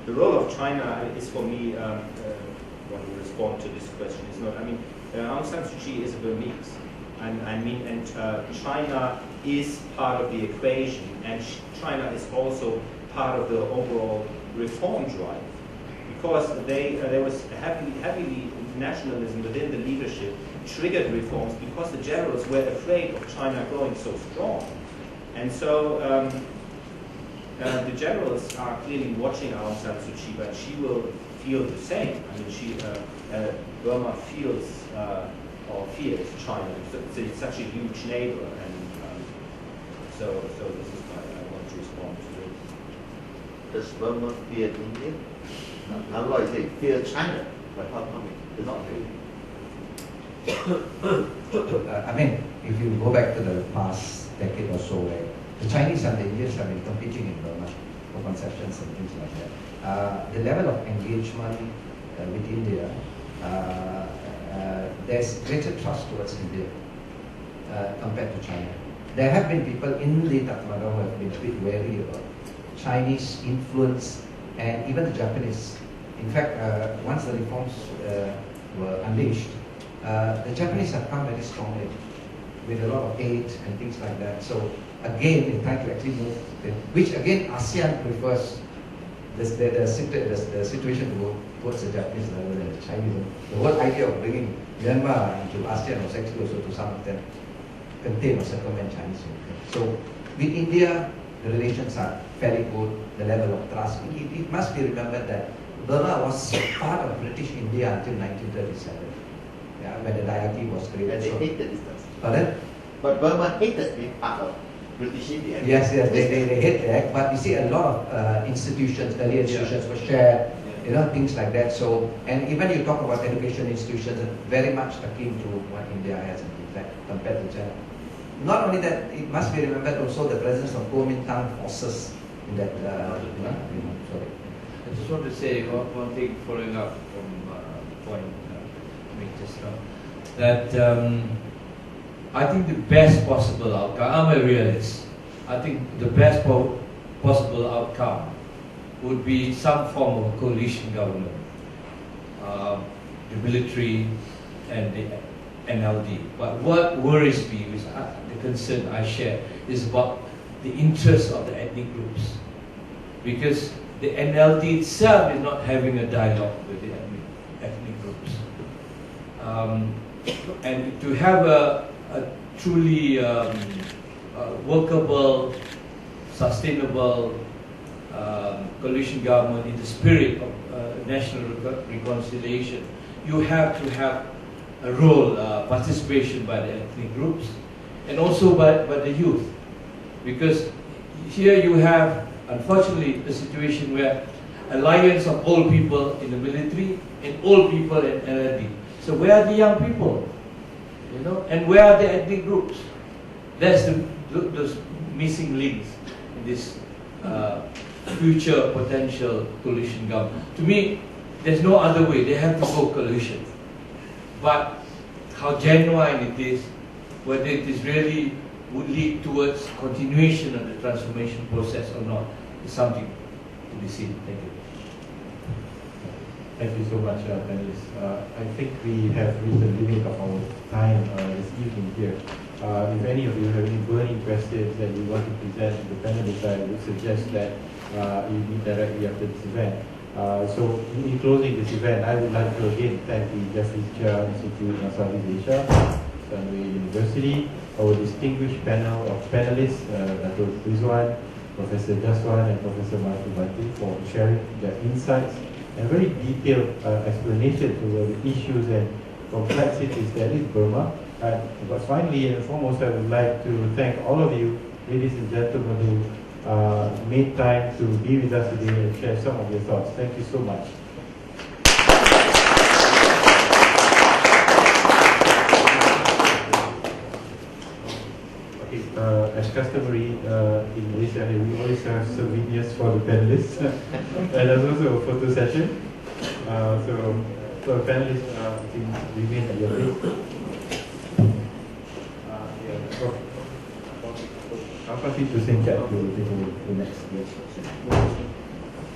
the role of China is for me, when we respond to this question, is not, I mean, Aung San Suu Kyi is a Burmese, and China is part of the equation, and China is also part of the overall reform drive, because there was heavily nationalism within the leadership triggered reforms because the generals were afraid of China growing so strong. And so the generals are clearly watching Aung San Suu Kyi, but she will feel the same. I mean, Burma feels or fears China. It's such a huge neighbor, and so this is why I want to respond to this. Does Burma fear India? How do I say fear China? But how come it's not really? I mean, if you go back to the past decade or so, where the Chinese and the Indians have been competing in Burma for conceptions and things like that. the level of engagement with India, there's greater trust towards India compared to China. There have been people in the Tatmadaw who have been a bit wary about Chinese influence and even the Japanese. In fact, once the reforms were unleashed, the Japanese have come very strongly with a lot of aid and things like that. So again, they try to actually move, which again ASEAN prefers the situation to go towards the Japanese rather than the Chinese. The whole idea of bringing Myanmar into ASEAN was actually also to some extent contain or circumvent Chinese influence. So with India, the relations are fairly good, the level of trust. It must be remembered that Burma was part of British India until 1937, when the Dayaki was created. And they hated this. Pardon? But Burma hated being part of British India. Yes, they hate that. But you see, a lot of institutions, early institutions were shared, things like that. So, and even you talk about education institutions, very much akin to what India has in fact compared to China. Not only that, it must be remembered also the presence of Kuomintang forces in that. Sorry. I just want to say one thing following up from point made just now, that I think the best possible outcome, I'm a realist, I think the best possible outcome would be some form of a coalition government, the military and the NLD. But what worries me, which the concern I share, is about the interests of the ethnic groups. Because the NLD itself is not having a dialogue with the ethnic groups. And to have a truly workable, sustainable coalition government in the spirit of national reconciliation, you have to have a role, participation by the ethnic groups, and also by the youth. Because here you have, unfortunately, a situation where alliance of old people in the military and old people in NLD. So where are the young people? And where are the ethnic groups? That's those missing links in this future potential coalition government. To me, there's no other way. They have to go coalition. But how genuine it is, whether it is really would lead towards continuation of the transformation process or not, is something to be seen. Thank you. Thank you so much, panelists. I think we have reached the limit of our time this evening here. If any of you have any burning questions that you want to present to the panelists, I would suggest that you meet directly after this event. So in closing this event, I would like to again thank the Jeffrey Chia Institute of Southeast Asia, Stanway University, our distinguished panel of panelists, Dato Redzuan, Professor Jatswan and Professor Bunte for sharing their insights and very detailed explanation to the issues and complexities that is Burma. But finally and foremost, I would like to thank all of you, ladies and gentlemen, who made time to be with us today and share some of your thoughts. Thank you so much. As customary in Malaysia, we always have souvenirs for the panelists, and there's also a photo session. So panelists, please remain at your place. I'll pass it to Singh to take over the next guest.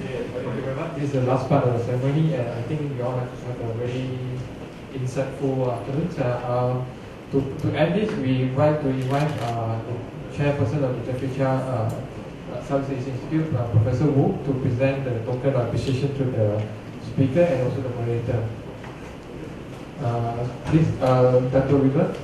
Thank you very much. This is the last part of the ceremony, and I think you all have a very insightful afternoon. To end this, we invite the chairperson of the Jeffrey Chia Southeast Asian Institute, Professor Wu, to present the token of appreciation to the speaker and also the moderator. Please, Dato Redzuan.